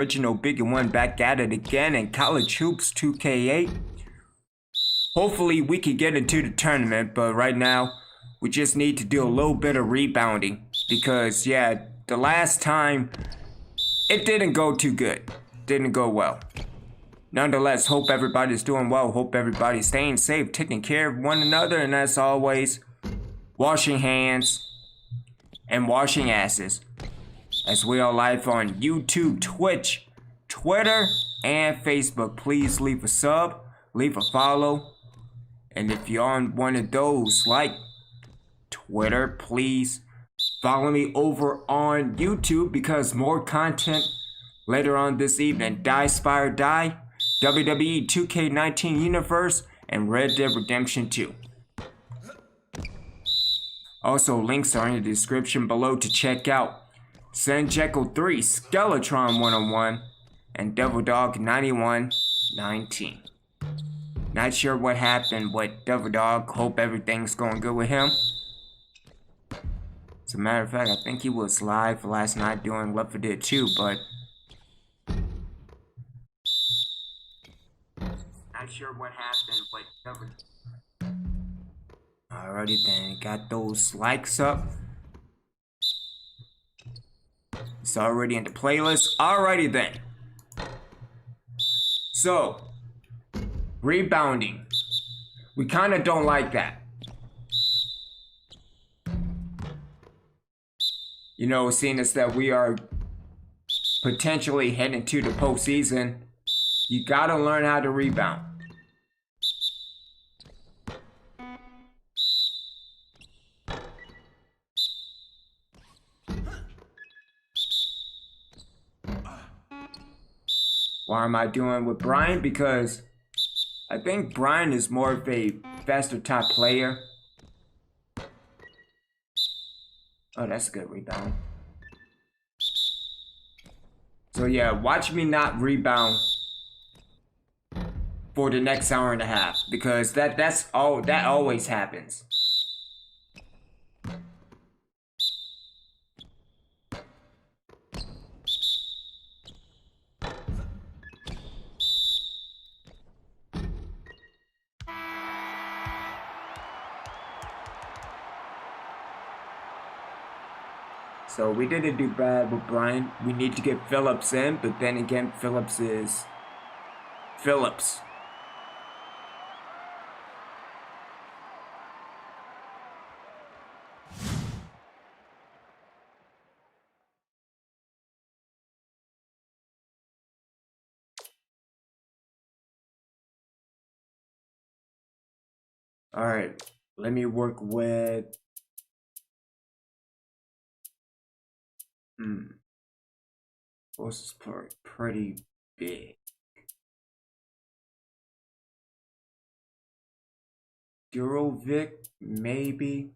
Original Big and One back at it again in College Hoops 2K8. Hopefully we can get into the tournament, but right now we just need to do a little bit of rebounding because yeah, the last time it didn't go too good. Didn't go well. Nonetheless, hope everybody's doing well. Hope everybody's staying safe, taking care of one another, and as always, washing hands and washing asses. As we are live on YouTube, Twitch, Twitter, and Facebook. Please leave a sub, leave a follow. And if you're on one of those, like Twitter, please follow me over on YouTube because more content later on this evening. Die Spire Die, WWE 2K19 Universe, and Red Dead Redemption 2. Also, links are in the description below to check out Sanjeco 3, Skeletron 101, and Devil Dog 9119. Not sure what happened with Devil Dog. Hope everything's going good with him. As a matter of fact, I think he was live last night doing Left 4 Dead 2, but not sure what happened with Devil Dog. Alrighty then, got those likes up. It's already in the playlist. Alrighty then. So, rebounding. We kind of don't like that. You know, seeing as that we are potentially heading to the postseason, you gotta learn how to rebound. Why am I doing with Brian? Because I think Brian is more of a faster top player. Oh, that's a good rebound. So yeah, watch me not rebound for the next hour and a half because that always happens. So we didn't do bad with Brian. We need to get Phillips in, but then again, Phillips is Phillips. All right, let me work with This is pretty big. Durovic, maybe.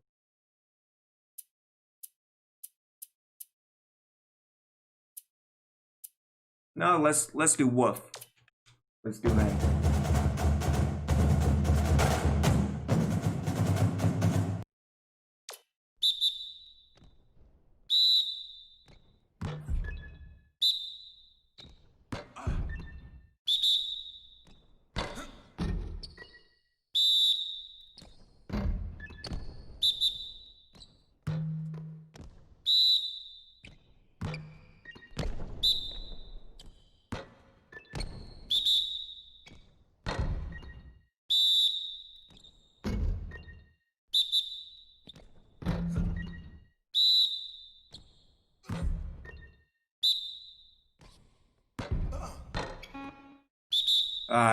No, let's do Wolf. Let's do that.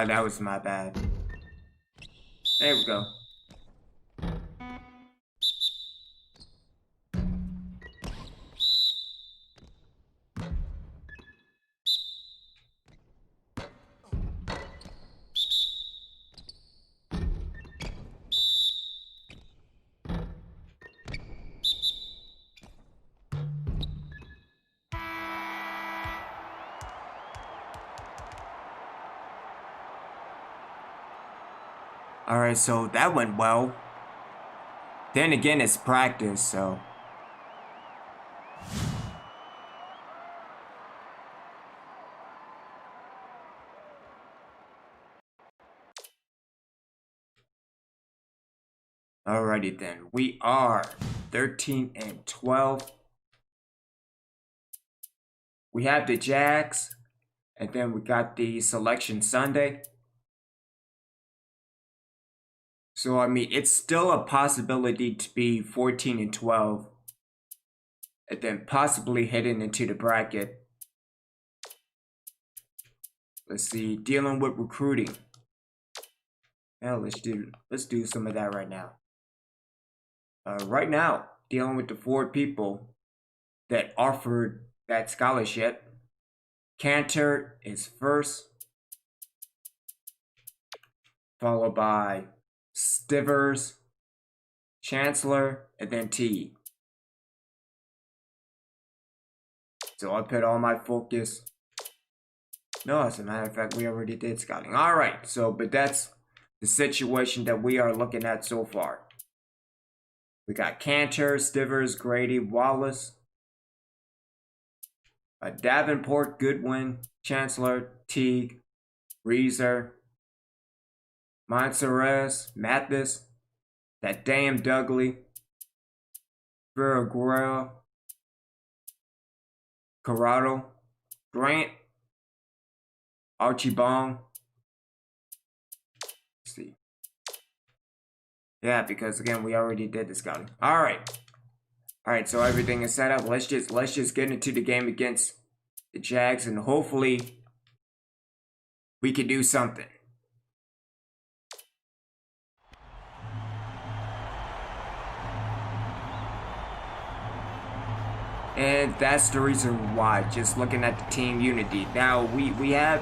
That was my bad. There we go. Alright, so that went well. Then again, it's practice, so. Alrighty then, we are 13 and 12. We have the Jags, and then we got the Selection Sunday. So, I mean, it's still a possibility to be 14 and 12, and then possibly heading into the bracket. Let's see, dealing with recruiting. Now let's do some of that right now. Right now, dealing with the 4 people that offered that scholarship. Cantor is first, followed by Stivers, Chancellor, and then T. So I put all my focus. No, as a matter of fact, we already did scouting. All right, so but that's the situation that we are looking at so far. We got Cantor, Stivers, Grady, Wallace, Davenport, Goodwin, Chancellor, Teague, Reeser, Monserez, Mathis, that damn Dudley, Figueroa, Corrado, Grant, Archie Bong. Let's see. Yeah, because again, we already did the scouting. All right, so everything is set up. Let's just get into the game against the Jags, and hopefully we can do something. And that's the reason why, just looking at the team unity. Now, we have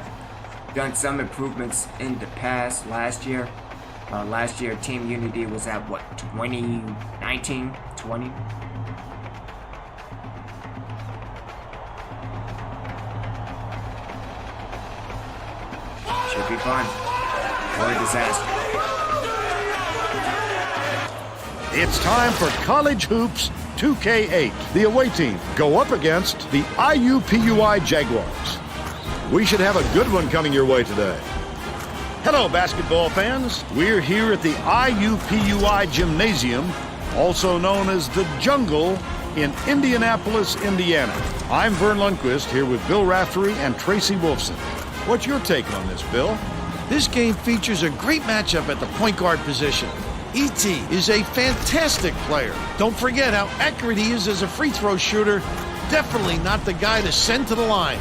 done some improvements in the past. Last year, team unity was at what, 2019, 20? Should be fun. Or a disaster. It's time for College Hoops 2K8. The away team go up against the IUPUI Jaguars. We should have a good one coming your way today. Hello, basketball fans. We're here at the IUPUI Gymnasium, also known as the Jungle, in Indianapolis, Indiana. I'm Vern Lundquist, here with Bill Raftery and Tracy Wolfson. What's your take on this, Bill? This game features a great matchup at the point guard position. E.T. is a fantastic player. Don't forget how accurate he is as a free throw shooter. Definitely not the guy to send to the line.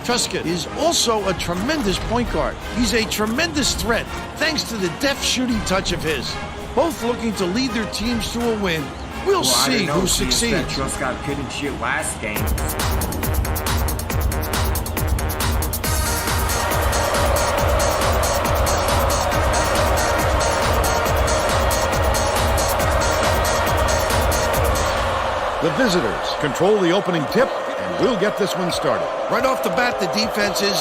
Truscott is also a tremendous point guard. He's a tremendous threat thanks to the deft shooting touch of his. Both looking to lead their teams to a win. We'll see who succeeds. Truscott couldn't shoot last game. The visitors control the opening tip, and we'll get this one started. Right off the bat, the defense is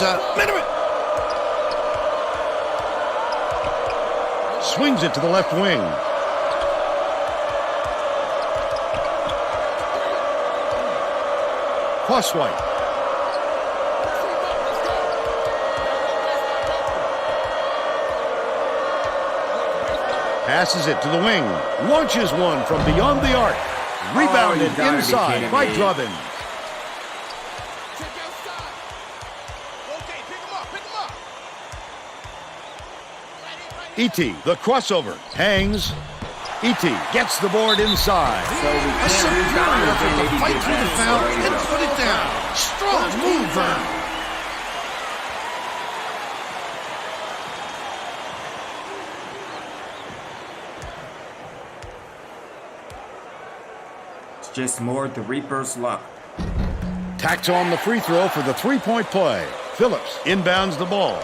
Swings it to the left wing. Crosswhite. Passes it to the wing. Launches one from beyond the arc. Rebounded inside by Drubbin. E.T., the crossover, hangs. E.T. gets the board inside. a superior effort to fight through the foul and put it down. Strong move, Vern. Just more the Reaper's luck. Tacks on the free throw for the three-point play. Phillips inbounds the ball.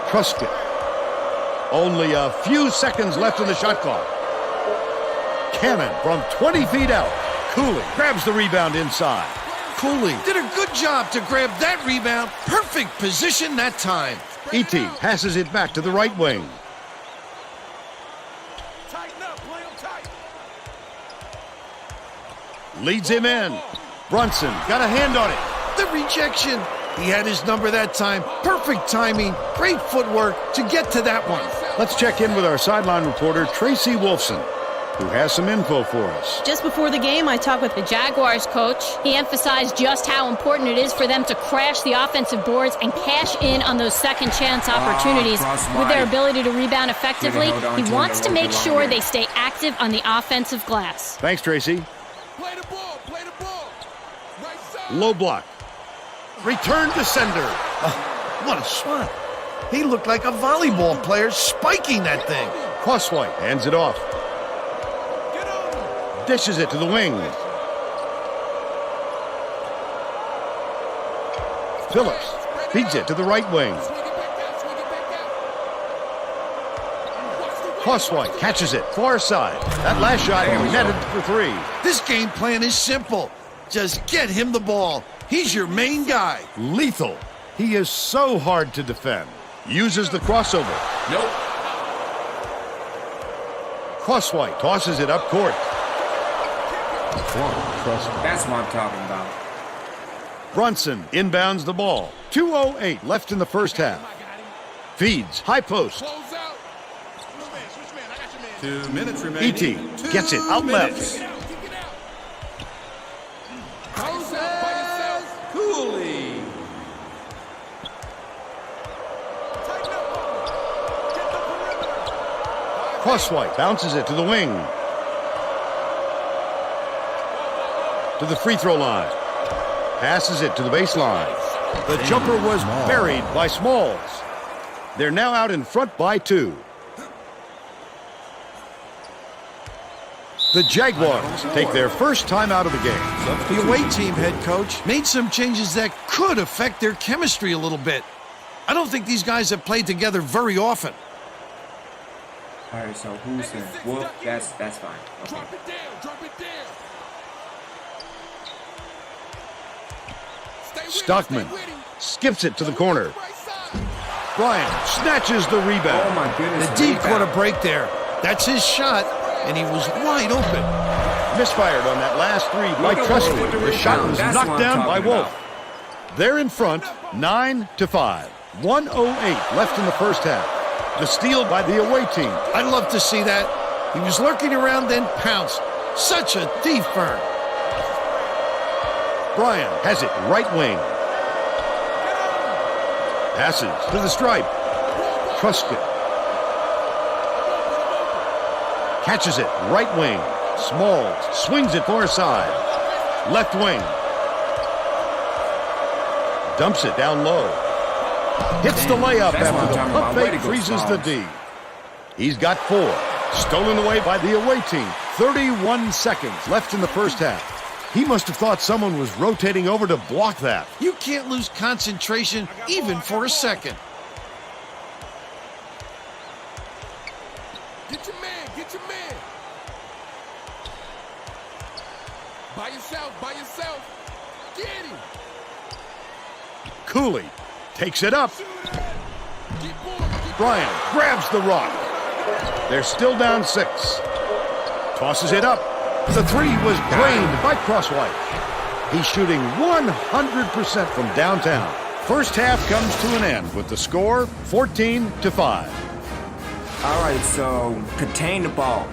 Truscott. Only a few seconds left in the shot clock. Cannon from 20 feet out. Cooley grabs the rebound inside. Cooley did a good job to grab that rebound. Perfect position that time. E.T. passes it back to the right wing. Leads him in. Brunson got a hand on it. The rejection. He had his number that time. Perfect timing. Great footwork to get to that one. Let's check in with our sideline reporter, Tracy Wolfson, who has some info for us. Just before the game, I talked with the Jaguars coach. He emphasized just how important it is for them to crash the offensive boards and cash in on those second chance opportunities. With their ability to rebound effectively, he wants to make sure they stay active on the offensive glass. Thanks, Tracy. Play the ball, play the ball. Right side. Low block. Return to sender. What a shot. He looked like a volleyball player spiking that thing. Crosswhite hands it off. Get on. Dishes it to the wing. Phillips feeds it to the right wing. Swing it back out, swing it back out. Watch the way. Crosswhite catches it, far side. That last shot netted for three. This game plan is simple. Just get him the ball. He's your main guy. Lethal. He is so hard to defend. Uses the crossover. Nope. Crosswhite tosses it up court. That's what I'm talking about. Brunson inbounds the ball. 2:08 left in the first half. Feeds, high post. Close out. Switch man, I got your man. 2 minutes remaining. E.T. gets it out left. Kick it out, kick it out. By yourself, by yourself. Cooley. Tighten up on him. Get the perimeter. Crosswhite bounces it to the wing. To the free throw line. Passes it to the baseline. The jumper was buried by Smalls. They're now out in front by 2. The Jaguars take their first time out of the game. The away team head coach made some changes that could affect their chemistry a little bit. I don't think these guys have played together very often. All right, so who's there? Wolf, that's fine. Okay. Drop it down, drop it down. Stay with him, Stockman stay with him. skips it to the corner. Right side. Bryant snatches the Oh rebound. my goodness. The D caught a rebound. break there. That's his shot, and he was wide open. Misfired on that last three by Look at Trusty. Wolf with the The shot rebound. was That's knocked what I'm down by talking Wolf. They're in front, 9-5. 1:08 left in the first half. The steal by the away team. I'd love to see that. He was lurking around, then pounced. Such a thief burn. Bryan has it right wing. Passes to the stripe. Truscott catches it right wing. Smalls swings it far side. Left wing. Dumps it down low. Hits the layup That's what I'm after the talking pump about. Way to fake go, freezes the Smalls. D. He's got 4. Stolen away by the away team. 31 seconds left in the first half. He must have thought someone was rotating over to block that. You can't lose concentration even for a second. Get your man, get your man. By yourself, by yourself. Get him. Cooley takes it up. Get bored, get Bryan grabs the rock. They're still down 6. Tosses it up. The 3 was drained by Crosswhite. He's shooting 100% from downtown. First half comes to an end with the score 14-5. All right, so contain the ball.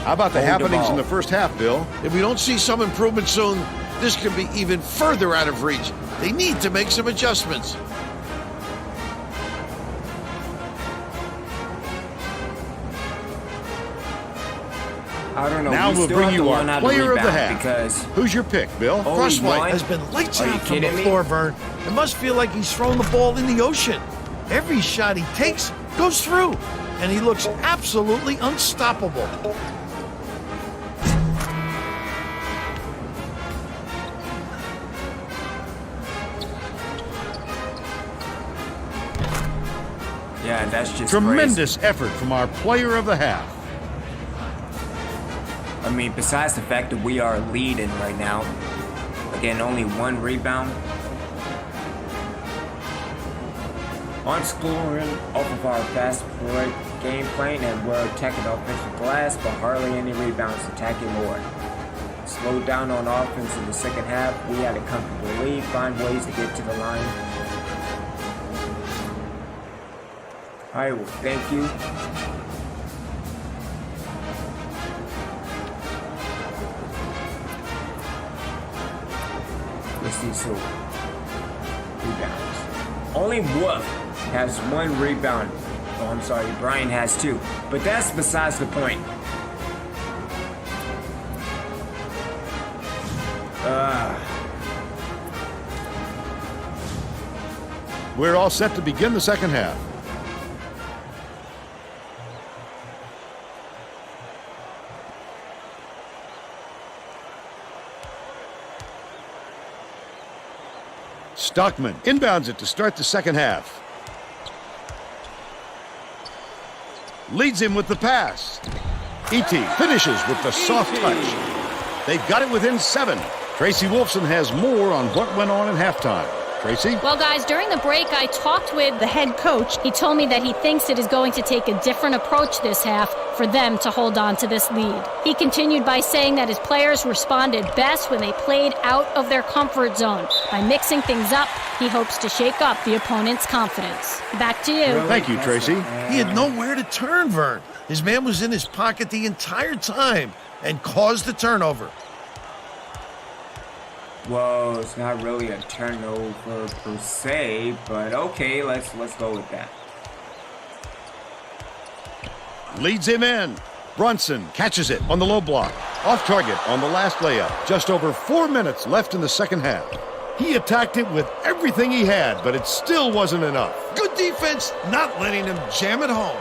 How about the Hold the happenings in ball. the first half, Bill? If we don't see some improvement soon, this could be even further out of reach. They need to make some adjustments. I don't know. Now we we'll still bring have to you learn our how to player of the rebound half. because Who's your pick, Bill? Oh, Crosswhite won? has been lights Are you out from the kidding me? floor, Vern. It must feel like he's throwing the ball in the ocean. Every shot he takes goes through, and he looks absolutely unstoppable. yeah, that's just Tremendous effort from our player of the half. I mean, besides the fact that we are leading right now, again, only 1 rebound. On scoring off of our fast break game plan, and we're attacking offensive glass, but hardly any rebounds attacking more. Slowed down on offense in the second half. We had a comfortable lead, find ways to get to the line. Alright, well, thank you. Let's see, so rebounds. Only Wolf has 1 rebound. Oh, I'm sorry, Brian has 2. But that's besides the point. We're all set to begin the second half. Stockman inbounds it to start the second half. Leads him with the pass. E.T. finishes with the soft touch. They've got it within 7. Tracy Wolfson has more on what went on at halftime. Tracy? Well, guys, during the break, I talked with the head coach. He told me that he thinks it is going to take a different approach this half for them to hold on to this lead. He continued by saying that his players responded best when they played out of their comfort zone. By mixing things up, he hopes to shake up the opponent's confidence. Back to you. Thank you, Tracy. He had nowhere to turn, Vern. His man was in his pocket the entire time and caused the turnover. Well, it's not really a turnover per se, but okay, let's go with that. Leads him in. Brunson catches it on the low block. Off target on the last layup. Just over 4 minutes left in the second half. He attacked it with everything he had, but it still wasn't enough. Good defense, not letting him jam it home.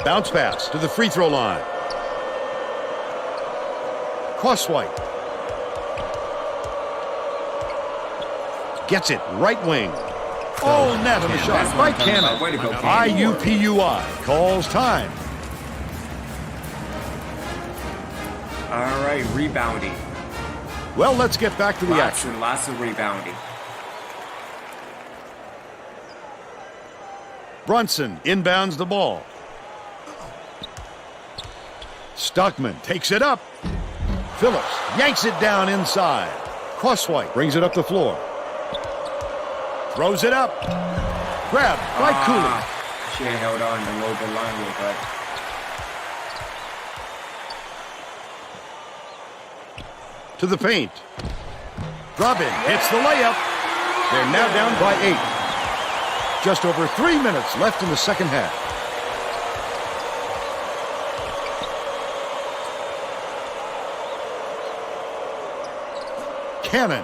Bounce pass to the free throw line. Crosswhite. Gets it right wing. Oh, net on the shot by Cannon. Way to go, IUPUI calls time. All right, rebounding. Well, let's get back to the action. Lots of rebounding. Brunson inbounds the ball. Stockman takes it up. Phillips yanks it down inside. Crosswhite brings it up the floor. Throws it up. Grabbed by Cooley. Should have held on a little bit longer, but To the paint. Robin hits the layup. They're now down by 8. Just over 3 minutes left in the second half. Cannon.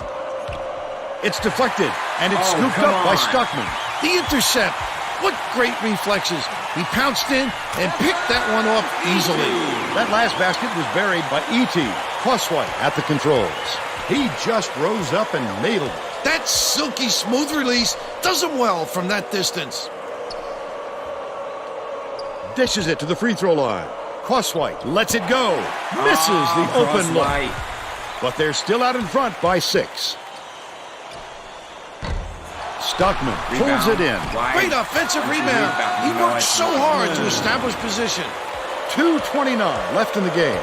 It's deflected, and it's scooped up by Stockman. The intercept. What great reflexes. He pounced in and picked that one off easily. That last basket was buried by E.T. Crosswhite at the controls. He just rose up and nailed it. That silky smooth release does him well from that distance. Dishes it to the free throw line. Crosswhite lets it go. Misses the open look. But they're still out in front by 6. Stockman pulls it in. Great offensive rebound. He worked so hard to establish position. 2:29 left in the game.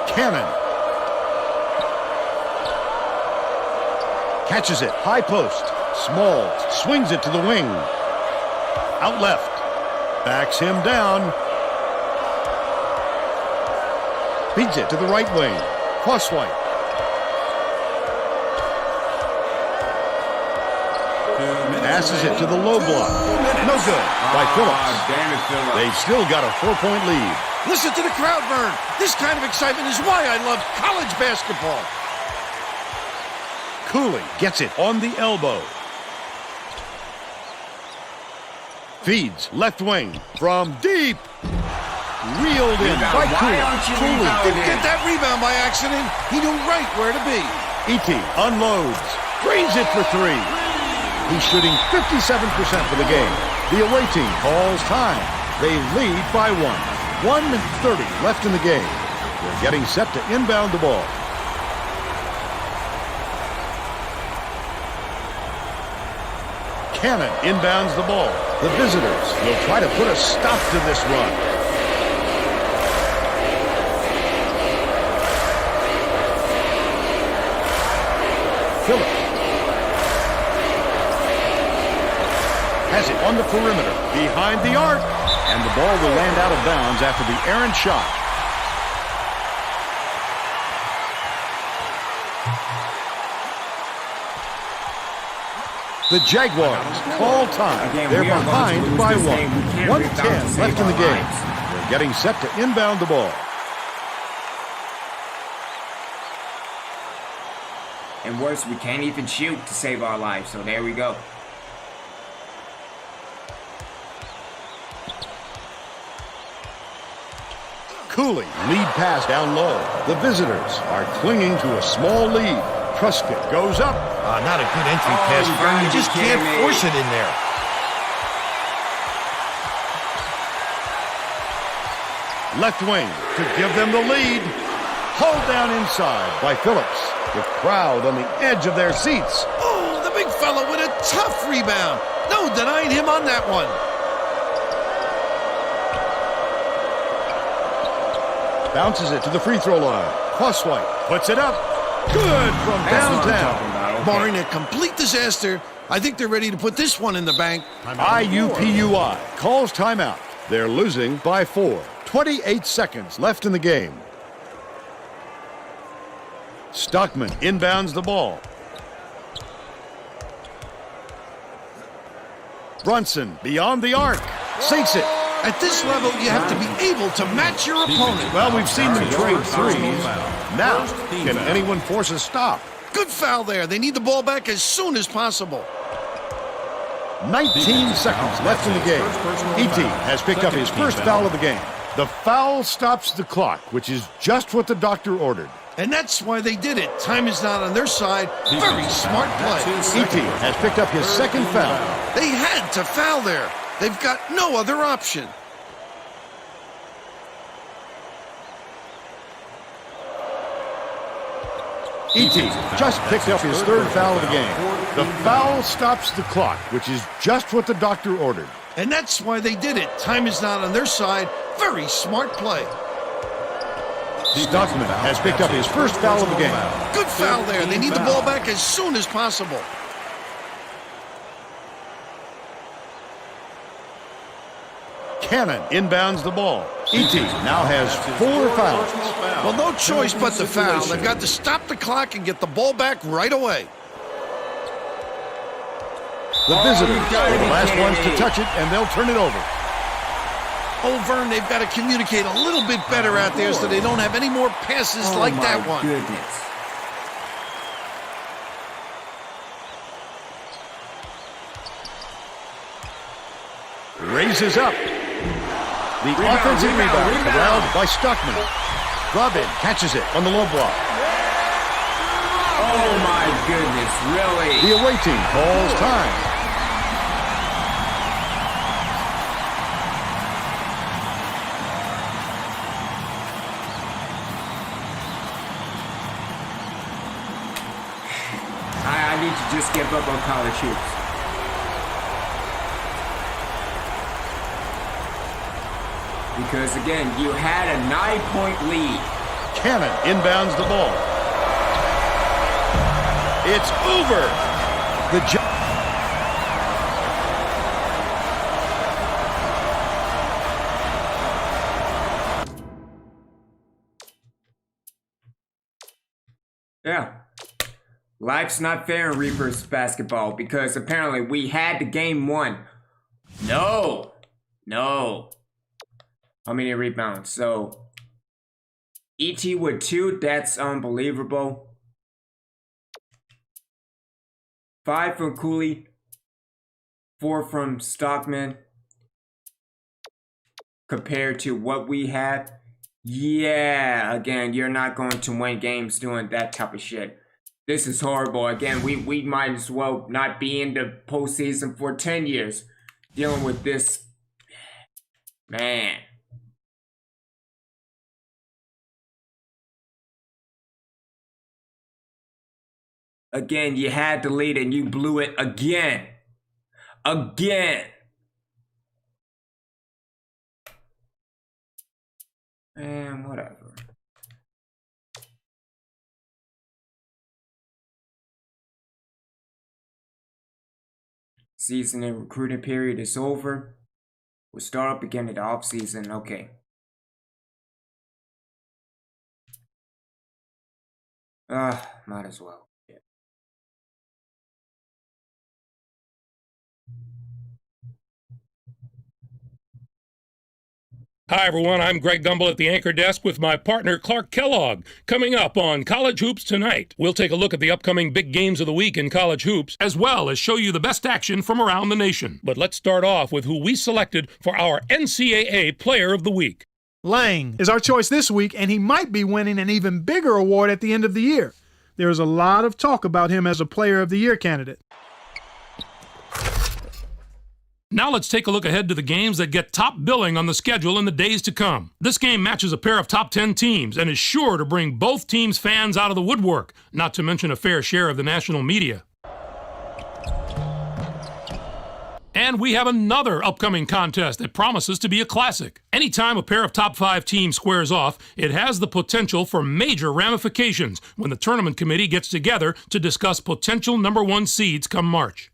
Cannon. Catches it. High post. Small. Swings it to the wing. Out left. Backs him down. Feeds it to the right wing. Crosswhite. Passes it to the low block. No good by Phillips. Damn it, Phillips. They've still got a 4-point lead. Listen to the crowd, Vern. This kind of excitement is why I love college basketball. Cooley gets it on the elbow. Feeds left wing from deep. Reeled in by Cooley. Cooley didn't get that rebound by accident. He knew right where to be. E.T. unloads. Drains it for 3. He's shooting 57% for the game. The away team calls time. They lead by 1:30 left in the game. They're getting set to inbound the ball. Cannon inbounds the ball. The visitors will try to put a stop to this run. Phillips has it on the perimeter, behind the arc, and the ball will land out of bounds after the errant shot. The Jaguars call time. Again, They're we are going to behind lose by this game. We can't 1. rebound to 1:10 save left in the our game. lives. They're getting set to inbound the ball. And worse, we can't even shoot to save our lives. So there we go. Cooley, lead pass down low. The visitors are clinging to a small lead. Truscott goes up. Not a good entry Oh, pass, you Vern. gotta You be just can't kidding me. force it in there. Left wing to give them the lead. Hauled down inside by Phillips. The crowd on the edge of their seats. Oh, the big fella with a tough rebound. No denying him on that one. Bounces it to the free throw line. Crosswhite puts it up. Good from That's what I'm downtown. talking about. Okay. Barring a complete disaster, I think they're ready to put this one in the bank. IUPUI calls timeout. They're losing by 4. 28 seconds left in the game. Stockman inbounds the ball. Brunson beyond the arc. Sinks it. At this level, you have to be able to match your opponent. Well, we've seen them trade threes. Now, can anyone force a stop? Good foul there. They need the ball back as soon as possible. 19 seconds left in the game. E.T. has picked up his first foul of the game. The foul stops the clock, which is just what the doctor ordered. And that's why they did it. Time is not on their side. Very smart play. E.T. has picked up his second foul. They had to foul there. They've got no other option. E.T. just picked up his third foul of the game. The foul stops the clock, which is just what the doctor ordered. And that's why they did it. Time is not on their side. Very smart play. Stockman has picked up his first foul of the game. Good foul there. They need the ball back as soon as possible. Cannon inbounds the ball. E.T. now has 4 fouls. Well, no choice but to foul. They've got to stop the clock and get the ball back right away. The visitors you gotta are the be last kidding ones to me. touch it, and they'll turn it over. Oh, Vern, they've got to communicate a little bit better out there so they don't have any more passes like Oh, that my one. goodness. Raises up. The offensive rebound corralled by Stockman. Robin catches it on the low block. Oh my goodness, really? The away team calls time. I need to just give up on college hoops. Because again, you had a 9-point lead. Cannon inbounds the ball. It's over. The Yeah. Life's not fair in Reapers basketball because apparently we had the game won. No. How many rebounds? So, ET with 2, that's unbelievable. 5 from Cooley, 4 from Stockman. Compared to what we had, yeah, again, you're not going to win games doing that type of shit. This is horrible. Again, we might as well not be in the postseason for 10 years dealing with this. Man. Again, you had the lead and you blew it again. Again. Man, whatever. Season and recruiting period is over. We'll start up again at the off season. Okay. Might as well. Hi, everyone. I'm Greg Gumbel at the anchor desk with my partner, Clark Kellogg. Coming up on College Hoops Tonight, we'll take a look at the upcoming big games of the week in college hoops, as well as show you the best action from around the nation. But let's start off with who we selected for our NCAA Player of the Week. Lang is our choice this week, and he might be winning an even bigger award at the end of the year. There is a lot of talk about him as a Player of the Year candidate. Now let's take a look ahead to the games that get top billing on the schedule in the days to come. This game matches a pair of top 10 teams and is sure to bring both teams' fans out of the woodwork, not to mention a fair share of the national media. And we have another upcoming contest that promises to be a classic. Anytime a pair of top 5 teams squares off, it has the potential for major ramifications when the tournament committee gets together to discuss potential number 1 seeds come March.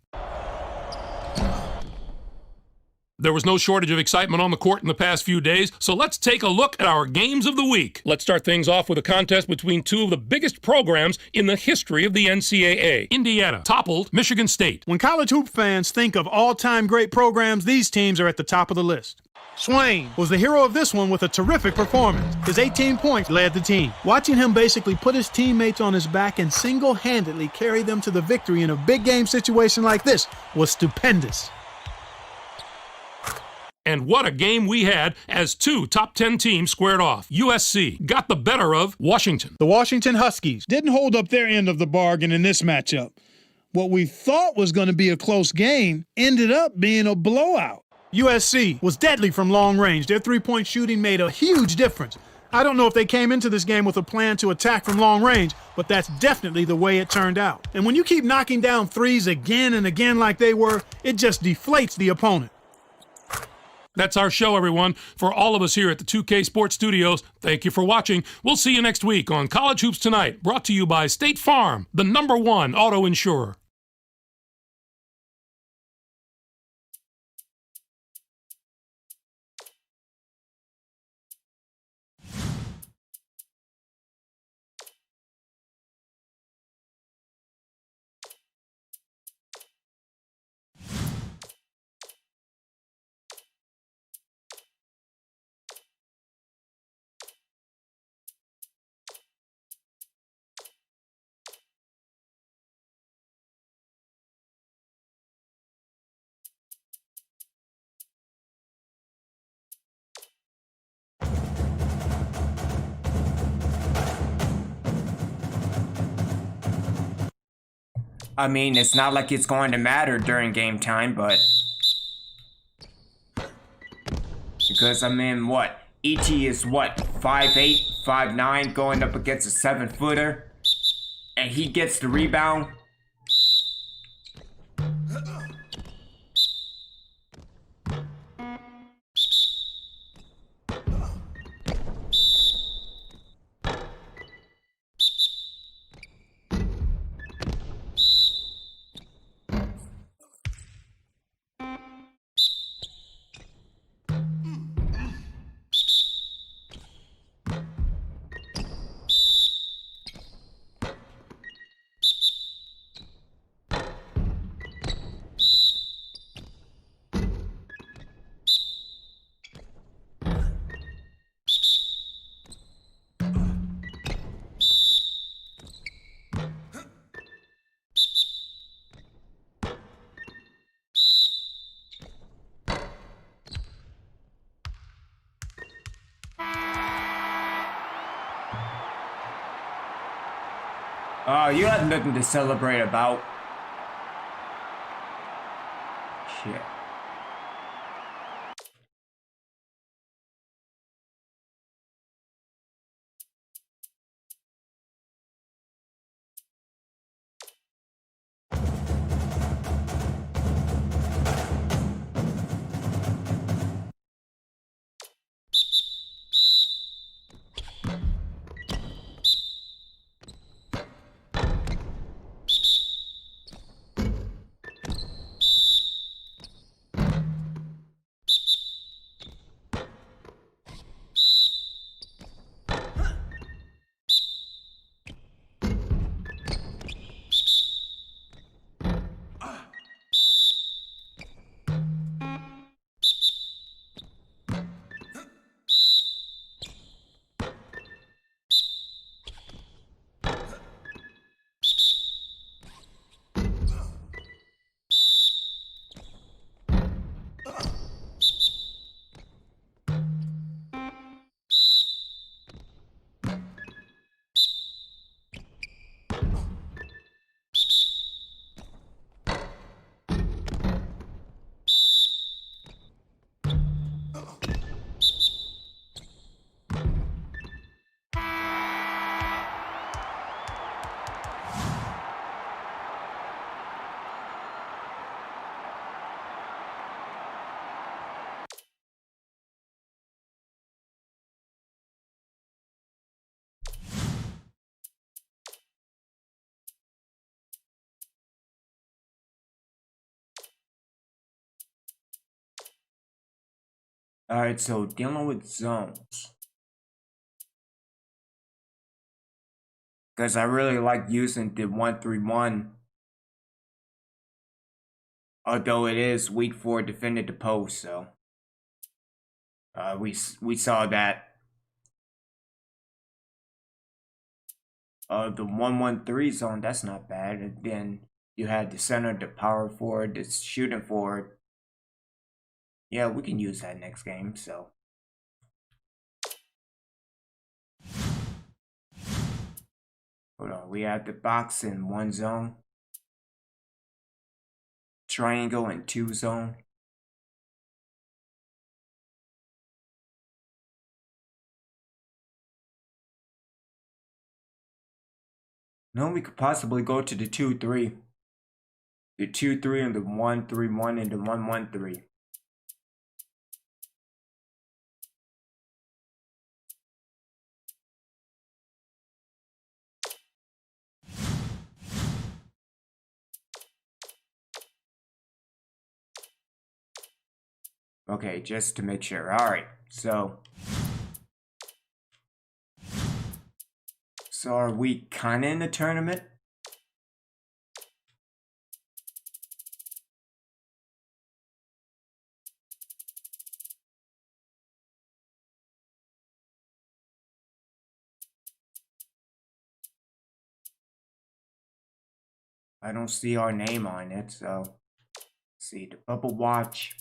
There was no shortage of excitement on the court in the past few days, so let's take a look at our games of the week. Let's start things off with a contest between two of the biggest programs in the history of the NCAA. Indiana toppled Michigan State. When college hoop fans think of all-time great programs, these teams are at the top of the list. Swain was the hero of this one with a terrific performance. His 18 points led the team. Watching him basically put his teammates on his back and single-handedly carry them to the victory in a big game situation like this was stupendous. And what a game we had as two top 10 teams squared off. USC got the better of Washington. The Washington Huskies didn't hold up their end of the bargain in this matchup. What we thought was going to be a close game ended up being a blowout. USC was deadly from long range. Their three-point shooting made a huge difference. I don't know if they came into this game with a plan to attack from long range, but that's definitely the way it turned out. And when you keep knocking down threes again and again like they were, it just deflates the opponent. That's our show, everyone. For all of us here at the 2K Sports Studios, thank you for watching. We'll see you next week on College Hoops Tonight, brought to you by State Farm, the #1 auto insurer. I mean, it's not like it's going to matter during game time, but... Because, I mean, what? E.T. is what? 5'8", 5'9", going up against a 7-footer? And he gets the rebound? You have nothing to celebrate about. Shit. Alright, so dealing with zones. Because I really like using the 1-3-1. Although it is weak for defending the post, so. We saw that. The 1-1-3 zone, that's not bad. And then you had the center, the power forward, the shooting forward. Yeah, we can use that next game, so. Hold on, we have the box in 1 zone. Triangle in 2 zone. No, we could possibly go to the 2-3. The 2-3 and the 1-3-1 and the 1-1-3. Okay, just to make sure. Alright, so are we kinda in the tournament? I don't see our name on it, so let's see the bubble watch.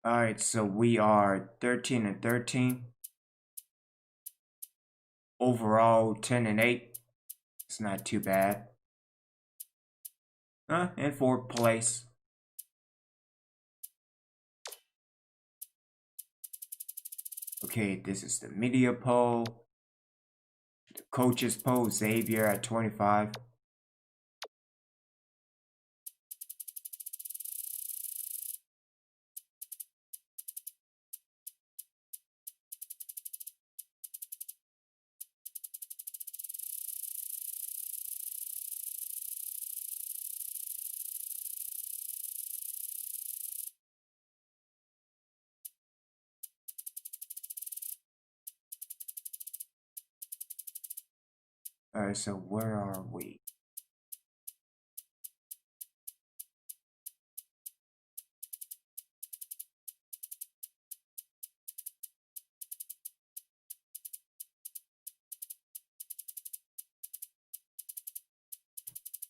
Alright, so we are 13-13. Overall 10-8. It's not too bad. In 4th place. Okay, this is the media poll. The coaches poll, Xavier at 25. Alright, so where are we?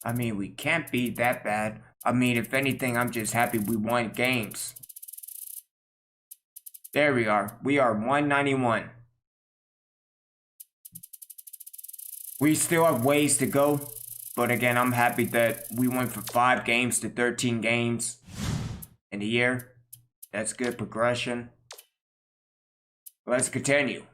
I mean, we can't be that bad. I mean, if anything, I'm just happy we won games. There we are. We are 191. We still have ways to go. But again, I'm happy that we went from 5 games to 13 games in a year. That's good progression. Let's continue.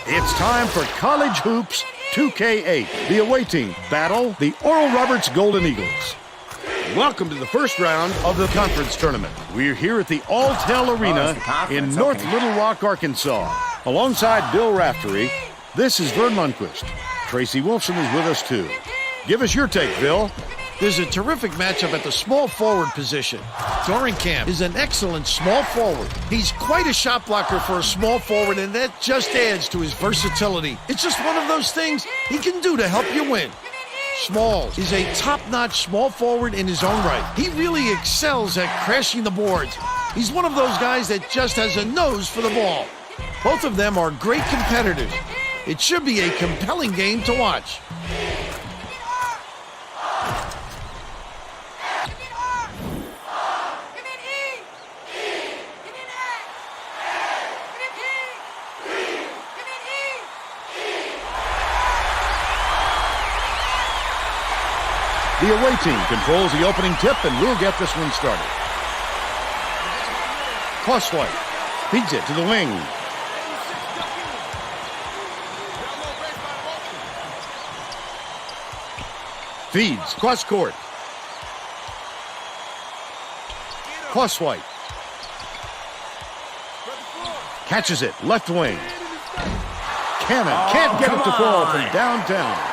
It's time for College Hoops 2K8. The away team battle the Oral Roberts Golden Eagles. Welcome to the first round of the conference tournament. We're here at the Alltel Arena in North Little Rock, Arkansas. Alongside Bill Raftery, this is Vern Lundquist. Tracy Wolfson is with us too. Give us your take, Bill. There's a terrific matchup at the small forward position. Dorenkamp is an excellent small forward. He's quite a shot blocker for a small forward, and that just adds to his versatility. It's just one of those things he can do to help you win. Smalls is a top-notch small forward in his own right. He really excels at crashing the boards. He's one of those guys that just has a nose for the ball. Both of them are great competitors. It should be a compelling game to watch. The away team controls the opening tip, and we'll get this one started. Crosswhite feeds it to the wing. Feeds cross court. Crosswhite catches it left wing. Cannon can't get it to fall from downtown.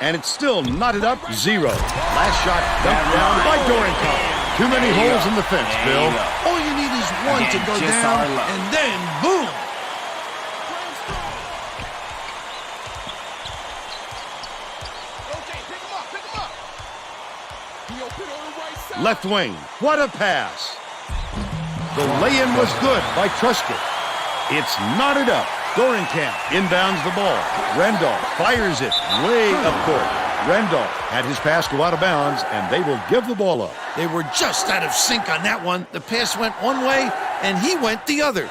And it's still knotted up 0. Last shot dumped down by Dorenkamp. Too many holes in the fence, Bill. All you need is one to go down, and then boom! Left wing. What a pass. The lay-in was good by Truscott. It's knotted up. Dorenkamp inbounds the ball. Randolph fires it way up court. Randolph had his pass go out of bounds, and they will give the ball up. They were just out of sync on that one. The pass went one way, and he went the other.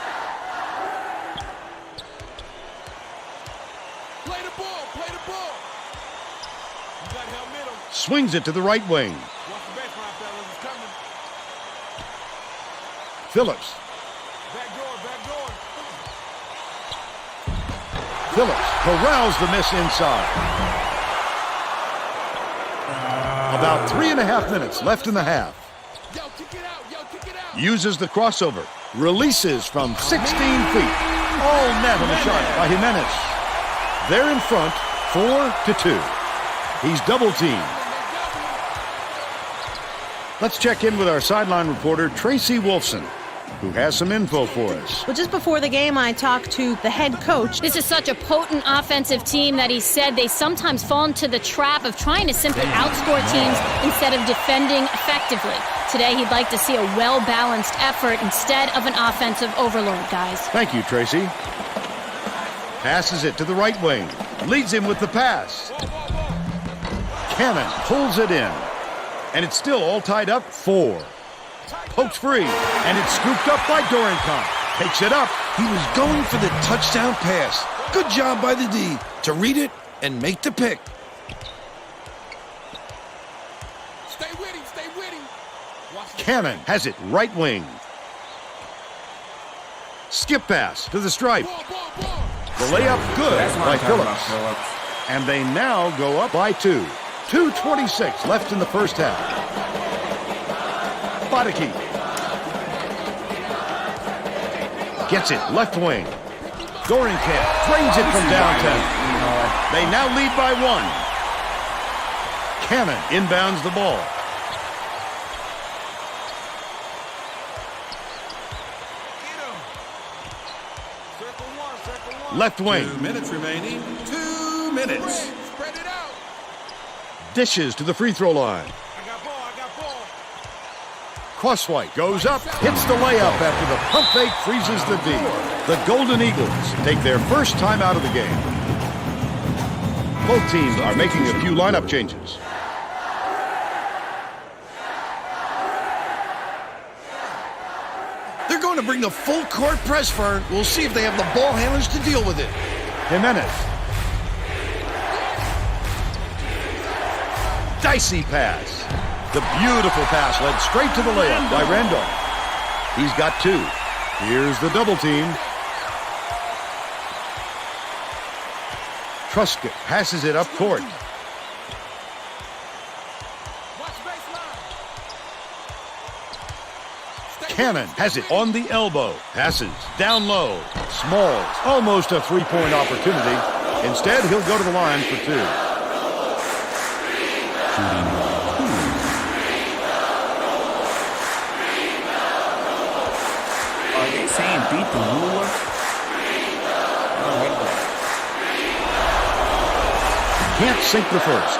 Play the ball, play the ball. You got to help middle. Swings it to the right wing. Watch the baseline, fellas. It's coming. Phillips. Back door, back door. Phillips corrals the miss inside. About 3.5 minutes left in the half. Yo, kick it out. Yo, kick it out. Uses the crossover. Releases from 16 feet. All net on the shot by Jimenez. They're in front, 4-2. He's double teamed. Let's check in with our sideline reporter, Tracy Wolfson, who has some info for us. Well, just before the game, I talked to the head coach. This is such a potent offensive team that he said they sometimes fall into the trap of trying to simply outscore teams instead of defending effectively. Today, he'd like to see a well-balanced effort instead of an offensive overload, guys. Thank you, Tracy. Passes it to the right wing. Leads him with the pass. Cannon pulls it in. And it's still all tied up 4. Pokes free, and it's scooped up by Dorenkamp. Takes it up. He was going for the touchdown pass. Good job by the D to read it and make the pick. Stay with him, stay with him. Watch the Cannon has it right wing. Skip pass to the stripe. ball, ball, ball. The layup good That's what by I'm talking about, Phillips. Phillips. And they now go up by 2. 2:26 left in the first half. Bodicki gets it left wing. Dorenkamp drains it from downtown. They now lead by 1. Cannon inbounds the ball. Get him. Circle one, Left wing. 2 minutes remaining. 2 minutes. Spread it out. Dishes to the free throw line. I got ball. Crosswhite goes up, hits the layup after the pump fake freezes the D. The Golden Eagles take their first time out of the game. Both teams are making a few lineup changes. They're going to bring the full court press, Vern. We'll see if they have the ball handlers to deal with it. Jimenez. Dicey pass. The beautiful pass led straight to the layup by Randolph. He's got 2. Here's the double team. Truscott passes it up court. Cannon has it on the elbow. Passes down low. Smalls. Almost a three-point opportunity. Instead, he'll go to the line for 2. Are they saying beat the ruler? Can't sink the first.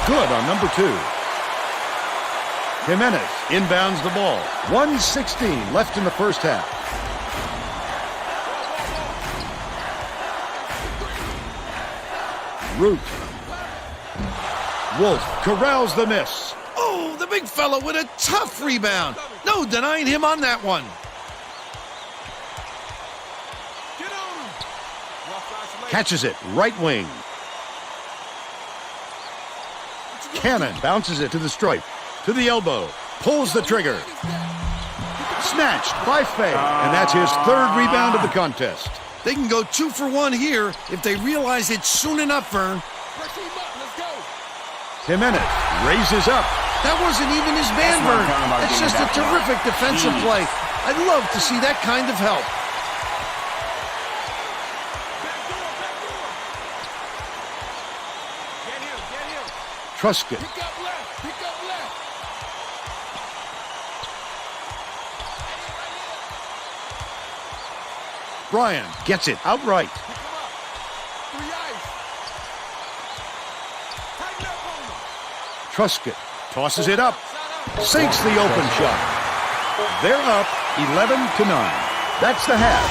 Good on number 2. Jimenez inbounds the ball. 1:16 left in the first half. Root. Wolf corrals the miss. Oh, the big fella with a tough rebound. No denying him on that one. Get on him. Rough isolation. Catches it right wing. Cannon bounces it to the stripe. To the elbow. Pulls the trigger. Snatched by Fay. And that's his 3rd rebound of the contest. They can go 2 for 1 here if they realize it soon enough, Vern. Press him up. Let's go. Jimenez raises up. That wasn't even his man, That's what I'm Vern. talking about, That's getting just a that block. terrific defensive Jeez. play. I'd love to see that kind of help. Get him. Truscott. Pick up left. Bryan gets it outright. Pick him up. 3 ice. Tighten up on him. Truscott tosses it up. Side out. Sinks the open shot. They're up 11-9. That's the half.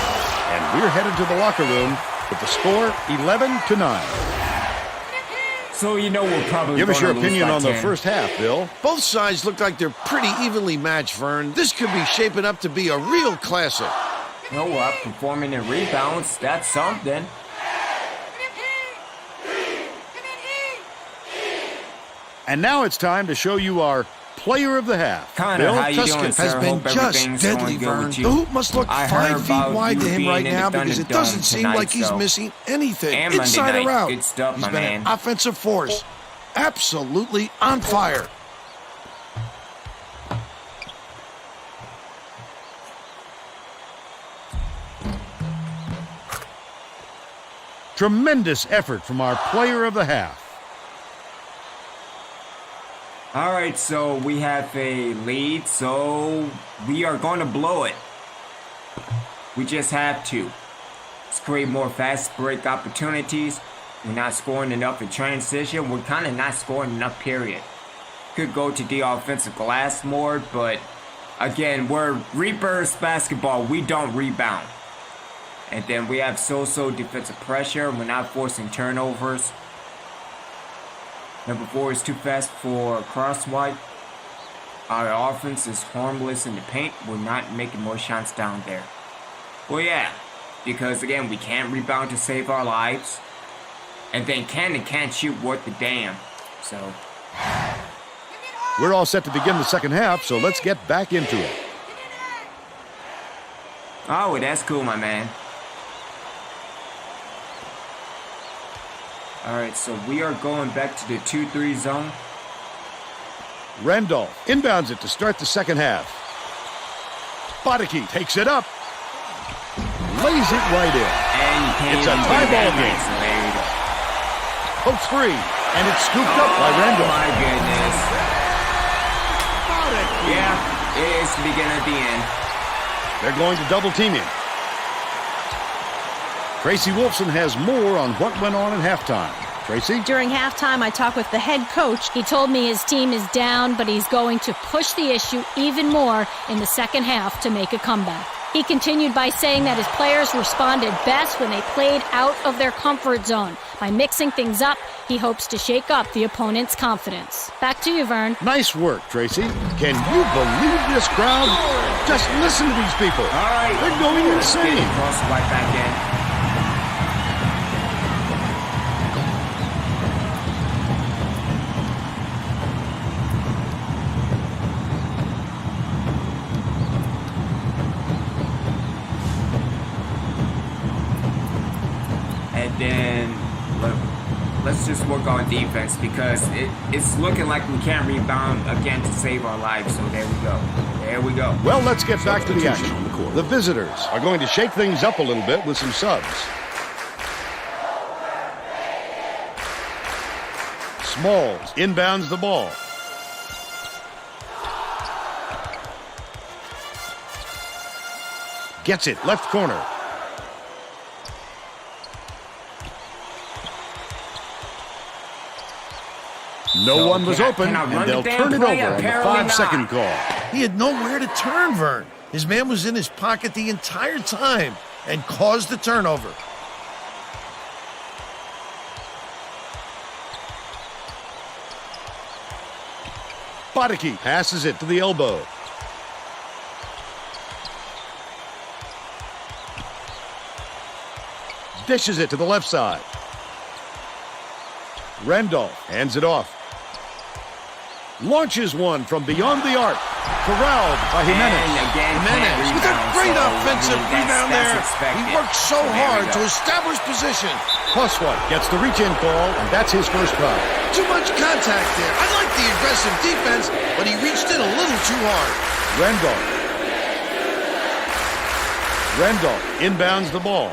And we're headed to the locker room with the score 11-9. So you know we're probably Give us your gonna lose opinion by on the 10. first half, Bill. Both sides look like they're pretty evenly matched, Vern. This could be shaping up to be a real classic. You know what? Performing in rebounds, that's something. And now it's time to show you our player of the half. Connor, Bill, how you doing, Truscott sir? has been Hope just everything's deadly, going good Vern. with you. The hoop must look I 5 heard feet about wide to you him being right in the now because it doesn't Thunderdome seem tonight, like he's so. missing anything, And Monday inside or night. out. Good stuff, He's my been man. an offensive force. Absolutely on fire. Tremendous effort from our player of the half. All right, so we have a lead, so we are going to blow it. We just have to. Let's create more fast break opportunities. We're not scoring enough in transition. We're kind of not scoring enough, period. Could go to the offensive glass more, but again, we're Reapers basketball. We don't rebound. And then we have so-so defensive pressure. We're not forcing turnovers. Number 4 is too fast for Crosswhite. Our offense is harmless in the paint. We're not making more shots down there. Well, yeah, because again, we can't rebound to save our lives. And then Cannon can't shoot worth the damn. So, We're all set to begin the second half, so let's get back into it. oh, that's cool, my man. All right, so we are going back to the 2-3 zone. Randolph inbounds it to start the second half. Bodicki takes it up. Lays it right in. And you can't It's a even tie get that ball game. nice, so there you go. Pokes free, and it's scooped up by Oh Randolph. my goodness. Yeah, it's the beginning of the end. They're going to double team him. Tracy Wolfson has more on what went on at halftime. Tracy? During halftime, I talked with the head coach. He told me his team is down, but he's going to push the issue even more in the second half to make a comeback. He continued by saying that his players responded best when they played out of their comfort zone. By mixing things up, he hopes to shake up the opponent's confidence. Back to you, Vern. Nice work, Tracy. Can you believe this crowd? Just listen to these people. All right. They're going insane. Cross right back in. And then let's just work on defense because it's looking like we can't rebound again to save our lives. So there we go. There we go. Well, let's get back to the action. The visitors are going to shake things up a little bit with some subs. Smalls inbounds the ball. Gets it, left corner. No one was open, and they'll turn it over on the 5-second call. He had nowhere to turn, Vern. His man was in his pocket the entire time and caused the turnover. Bodicki passes it to the elbow. Dishes it to the left side. Randolph hands it off. Launches one from beyond the arc. Corralled by Jimenez. And again, Jimenez with a great offensive rebound there. expected. He worked so There we hard go. to establish position. Plus-one gets the reach-in call, and that's his first foul. Too much contact there. I like the aggressive defense, but he reached in a little too hard. Randolph inbounds the ball.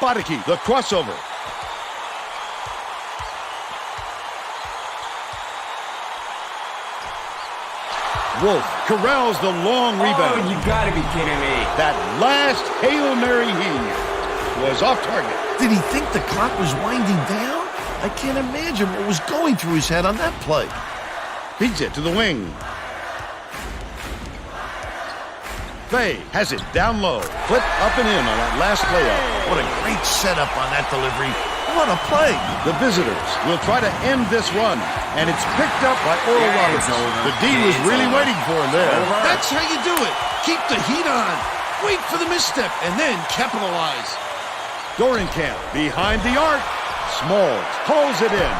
Bodicki, the crossover. Wolf corrals the long rebound. Oh, you gotta be kidding me. That last Hail Mary heave was off target. Did he think the clock was winding down? I can't imagine what was going through his head on that play. Feeds it to the wing. Fay has it down low. Flip up and in on that last layup. What a great setup on that delivery. What a play. The visitors will try to end this run, and it's picked up by Oral Yeah, Roberts. it's over. The D was It's really over. waiting for him there. That's how you do it. Keep the heat on. Wait for the misstep and then capitalize. Dorenkamp behind the arc. Smalls pulls it in.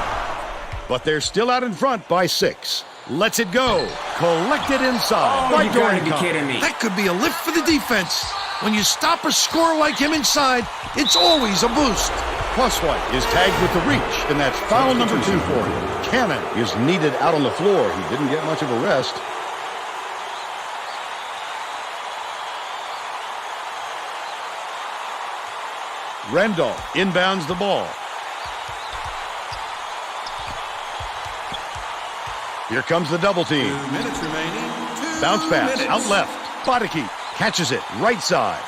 But they're still out in front by 6. Lets it go. Collected inside Oh, by you gotta be Dorenkamp. kidding me. That could be a lift for the defense. When you stop a scorer like him inside, it's always a boost. Plus-one is tagged with the reach, and that's foul number 2 for him. Cannon is needed out on the floor. He didn't get much of a rest. Randolph inbounds the ball. Here comes the double team. 2 minutes remaining. Bounce pass out left. Bodicki catches it right side.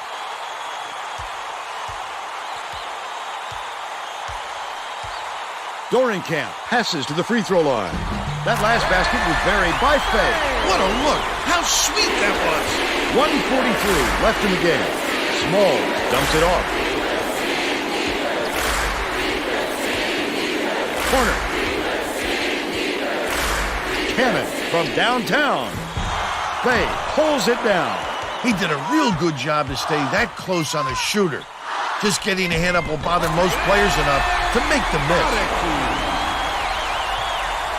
Dorenkamp passes to the free throw line. That last basket was buried by Fay. What a look. How sweet that was. 1:43 left in the game. Small dumps it off. Corner. Cannon from downtown. Fay pulls it down. He did a real good job to stay that close on a shooter. Just getting a hand up will bother most players enough to make the miss.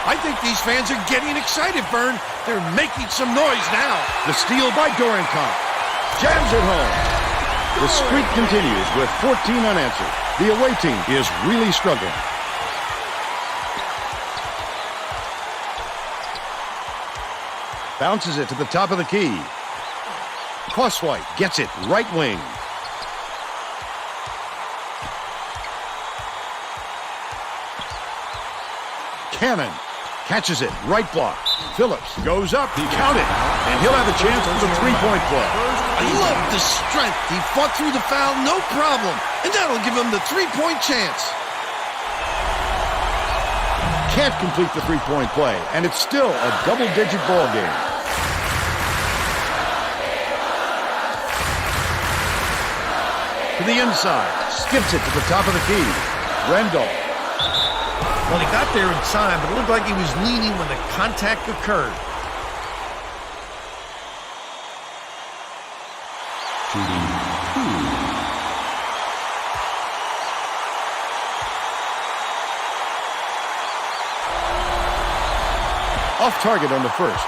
I think these fans are getting excited, Vern. They're making some noise now. The steal by Dorenkamp. Jams it home. The streak continues with 14 unanswered. The away team is really struggling. Bounces it to the top of the key. Crosswhite gets it right wing. Cannon catches it right block. Phillips goes up, count it, and he'll have a chance for the three-point play. I love the strength. He fought through the foul, no problem. And that'll give him the three-point chance. Can't complete the three-point play, and it's still a double-digit ball game. To the inside, skips it to the top of the key. Randolph. Well, he got there in time, but it looked like he was leaning when the contact occurred. Off target on the first.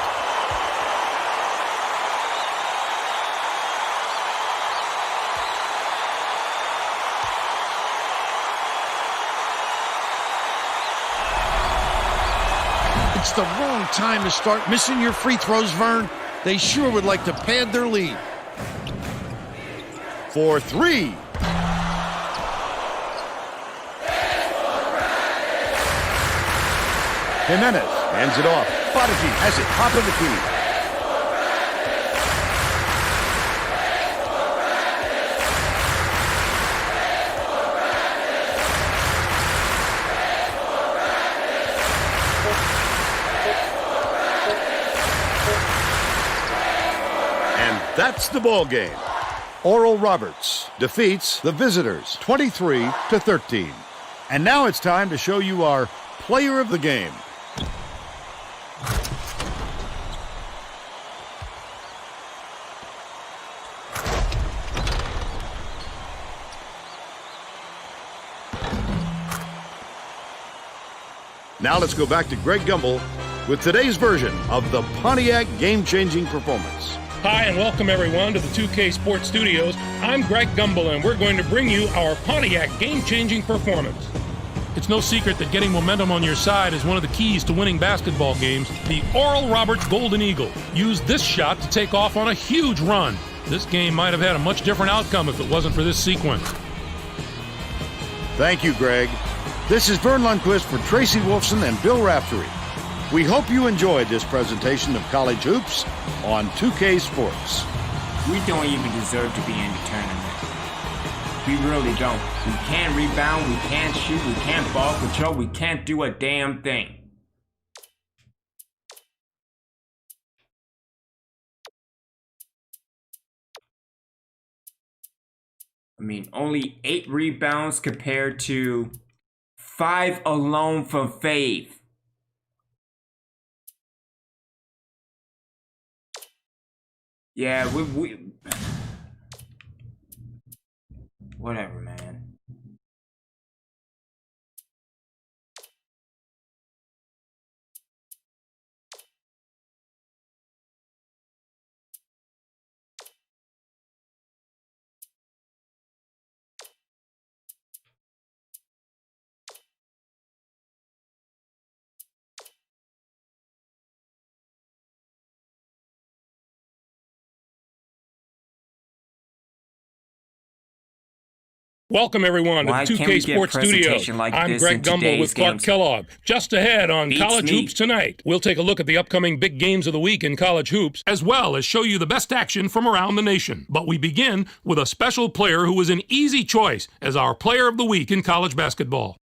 It's the wrong time to start missing your free throws, Vern. They sure would like to pad their lead. For three. Jimenez hands it off. Prodigy has it, top of the key. And that's the ball game. Oral Roberts defeats the visitors 23-13. And now it's time to show you our player of the game. Now let's go back to Greg Gumbel with today's version of the Pontiac game-changing performance. Hi, and welcome everyone to the 2K Sports Studios. I'm Greg Gumbel, and we're going to bring you our Pontiac game-changing performance. It's no secret that getting momentum on your side is one of the keys to winning basketball games. The Oral Roberts Golden Eagle used this shot to take off on a huge run. This game might have had a much different outcome if it wasn't for this sequence. Thank you, Greg. This is Vern Lundquist for Tracy Wolfson and Bill Raftery. We hope you enjoyed this presentation of College Hoops on 2K Sports. We don't even deserve to be in the tournament. We really don't. We can't rebound, we can't shoot, we can't ball control, we can't do a damn thing. I mean, only 8 rebounds compared to 5 alone from Faith. Yeah, we whatever, man. Welcome everyone to the 2K Sports Studios. I'm Greg Gumbel with Clark Kellogg. Just ahead on College Hoops Tonight, we'll take a look at the upcoming big games of the week in college hoops, as well as show you the best action from around the nation. But we begin with a special player who was an easy choice as our player of the week in college basketball.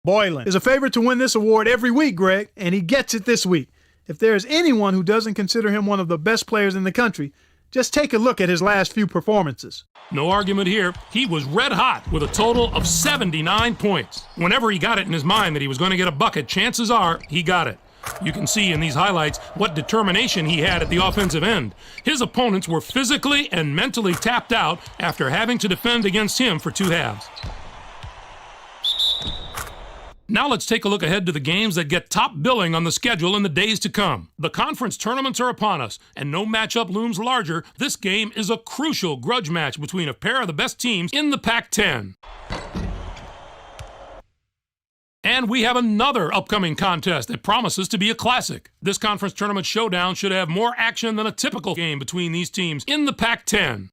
Boylan is a favorite to win this award every week, Greg, and he gets it this week. If there is anyone who doesn't consider him one of the best players in the country, just take a look at his last few performances. No argument here. He was red hot with a total of 79 points. Whenever he got it in his mind that he was going to get a bucket, chances are he got it. You can see in these highlights what determination he had at the offensive end. His opponents were physically and mentally tapped out after having to defend against him for 2 halves. Now let's take a look ahead to the games that get top billing on the schedule in the days to come. The conference tournaments are upon us, and no matchup looms larger. This game is a crucial grudge match between a pair of the best teams in the Pac-10. And we have another upcoming contest that promises to be a classic. This conference tournament showdown should have more action than a typical game between these teams in the Pac-10.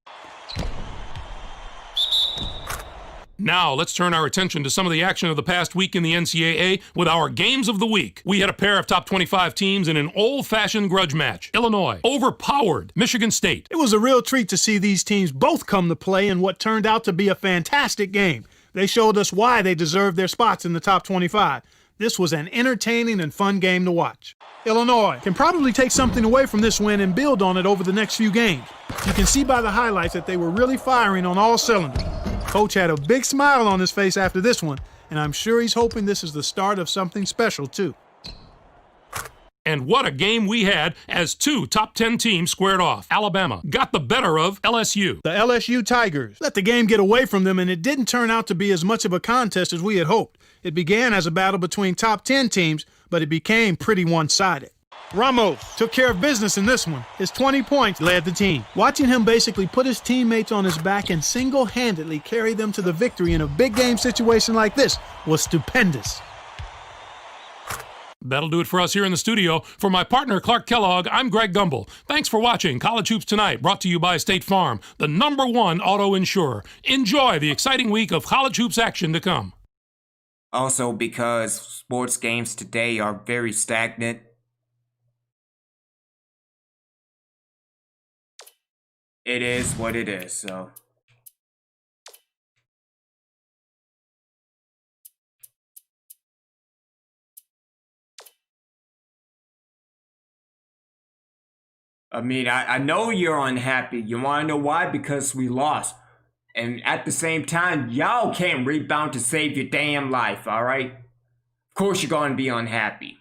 Now, let's turn our attention to some of the action of the past week in the NCAA with our Games of the Week. We had a pair of top 25 teams in an old-fashioned grudge match. Illinois overpowered Michigan State. It was a real treat to see these teams both come to play in what turned out to be a fantastic game. They showed us why they deserved their spots in the top 25. This was an entertaining and fun game to watch. Illinois can probably take something away from this win and build on it over the next few games. You can see by the highlights that they were really firing on all cylinders. Coach had a big smile on his face after this one, and I'm sure he's hoping this is the start of something special, too. And what a game we had as two top 10 teams squared off. Alabama got the better of LSU. The LSU Tigers let the game get away from them, and it didn't turn out to be as much of a contest as we had hoped. It began as a battle between top 10 teams, but it became pretty one-sided. Ramos took care of business in this one. His 20 points led the team. Watching him basically put his teammates on his back and single-handedly carry them to the victory in a big game situation like this was stupendous. That'll do it for us here in the studio. For my partner, Clark Kellogg, I'm Greg Gumbel. Thanks for watching College Hoops Tonight, brought to you by State Farm, the #1 auto insurer. Enjoy the exciting week of college hoops action to come. Also, because sports games today are very stagnant, it is what it is, so. I mean, I know you're unhappy. You want to know why? Because we lost. And at the same time, y'all can't rebound to save your damn life, alright? Of course you're going to be unhappy.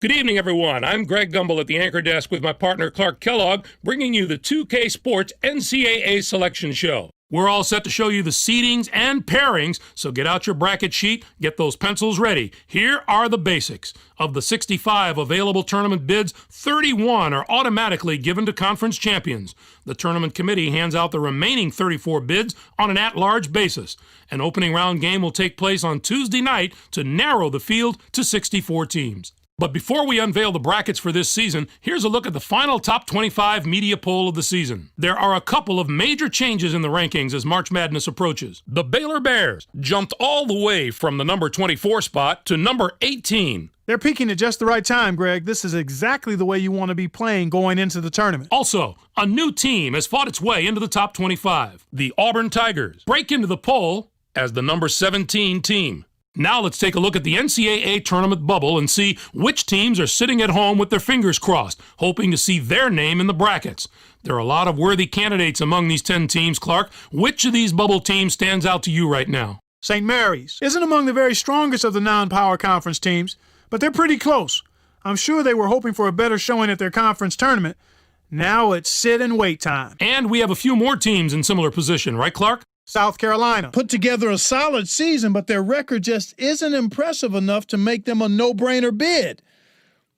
Good evening, everyone. I'm Greg Gumbel at the anchor desk with my partner, Clark Kellogg, bringing you the 2K Sports NCAA Selection Show. We're all set to show you the seedings and pairings, so get out your bracket sheet, get those pencils ready. Here are the basics. Of the 65 available tournament bids, 31 are automatically given to conference champions. The tournament committee hands out the remaining 34 bids on an at-large basis. An opening round game will take place on Tuesday night to narrow the field to 64 teams. But before we unveil the brackets for this season, here's a look at the final top 25 media poll of the season. There are a couple of major changes in the rankings as March Madness approaches. The Baylor Bears jumped all the way from the number 24 spot to number 18. They're peaking at just the right time, Greg. This is exactly the way you want to be playing going into the tournament. Also, a new team has fought its way into the top 25. The Auburn Tigers break into the poll as the number 17 team. Now let's take a look at the NCAA tournament bubble and see which teams are sitting at home with their fingers crossed, hoping to see their name in the brackets. There are a lot of worthy candidates among these 10 teams, Clark. Which of these bubble teams stands out to you right now? St. Mary's isn't among the very strongest of the non-power conference teams, but they're pretty close. I'm sure they were hoping for a better showing at their conference tournament. Now it's sit and wait time. And we have a few more teams in similar position, right, Clark? South Carolina put together a solid season, but their record just isn't impressive enough to make them a no-brainer bid.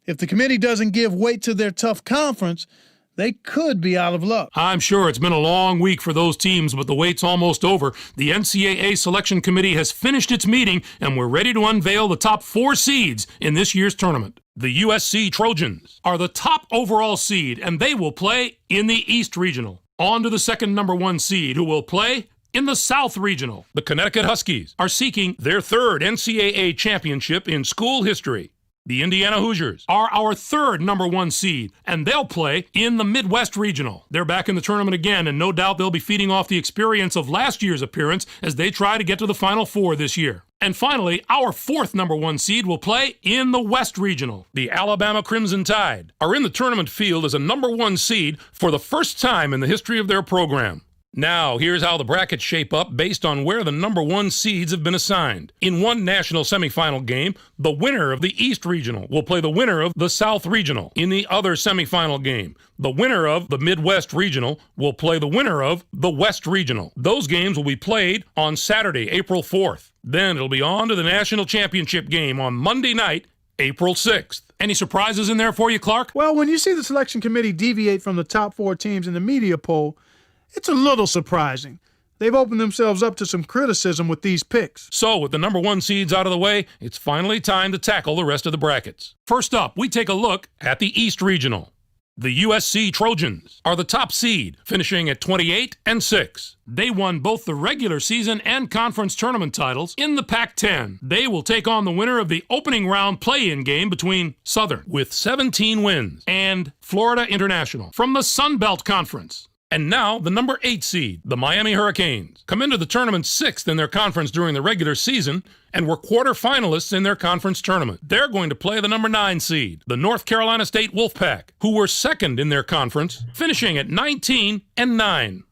If the committee doesn't give weight to their tough conference, they could be out of luck. I'm sure it's been a long week for those teams, but the wait's almost over. The NCAA Selection Committee has finished its meeting, and we're ready to unveil the top 4 seeds in this year's tournament. The USC Trojans are the top overall seed, and they will play in the East Regional. On to the second number 1 seed, who will play in the South Regional. The Connecticut Huskies are seeking their 3rd NCAA championship in school history. The Indiana Hoosiers are our 3rd number 1 seed, and they'll play in the Midwest Regional. They're back in the tournament again, and no doubt they'll be feeding off the experience of last year's appearance as they try to get to the Final Four this year. And finally, our 4th number 1 seed will play in the West Regional. The Alabama Crimson Tide are in the tournament field as a number 1 seed for the first time in the history of their program. Now, here's how the brackets shape up based on where the number 1 seeds have been assigned. In one national semifinal game, the winner of the East Regional will play the winner of the South Regional. In the other semifinal game, the winner of the Midwest Regional will play the winner of the West Regional. Those games will be played on Saturday, April 4th. Then it'll be on to the national championship game on Monday night, April 6th. Any surprises in there for you, Clark? Well, when you see the selection committee deviate from the top 4 teams in the media poll, it's a little surprising. They've opened themselves up to some criticism with these picks. So, with the number 1 seeds out of the way, it's finally time to tackle the rest of the brackets. First up, we take a look at the East Regional. The USC Trojans are the top seed, finishing at 28-6. They won both the regular season and conference tournament titles in the Pac-10. They will take on the winner of the opening round play-in game between Southern, with 17 wins, and Florida International from the Sun Belt Conference. And now, the number 8 seed, the Miami Hurricanes, come into the tournament 6th in their conference during the regular season and were quarterfinalists in their conference tournament. They're going to play the number 9 seed, the North Carolina State Wolfpack, who were 2nd in their conference, finishing at 19-9.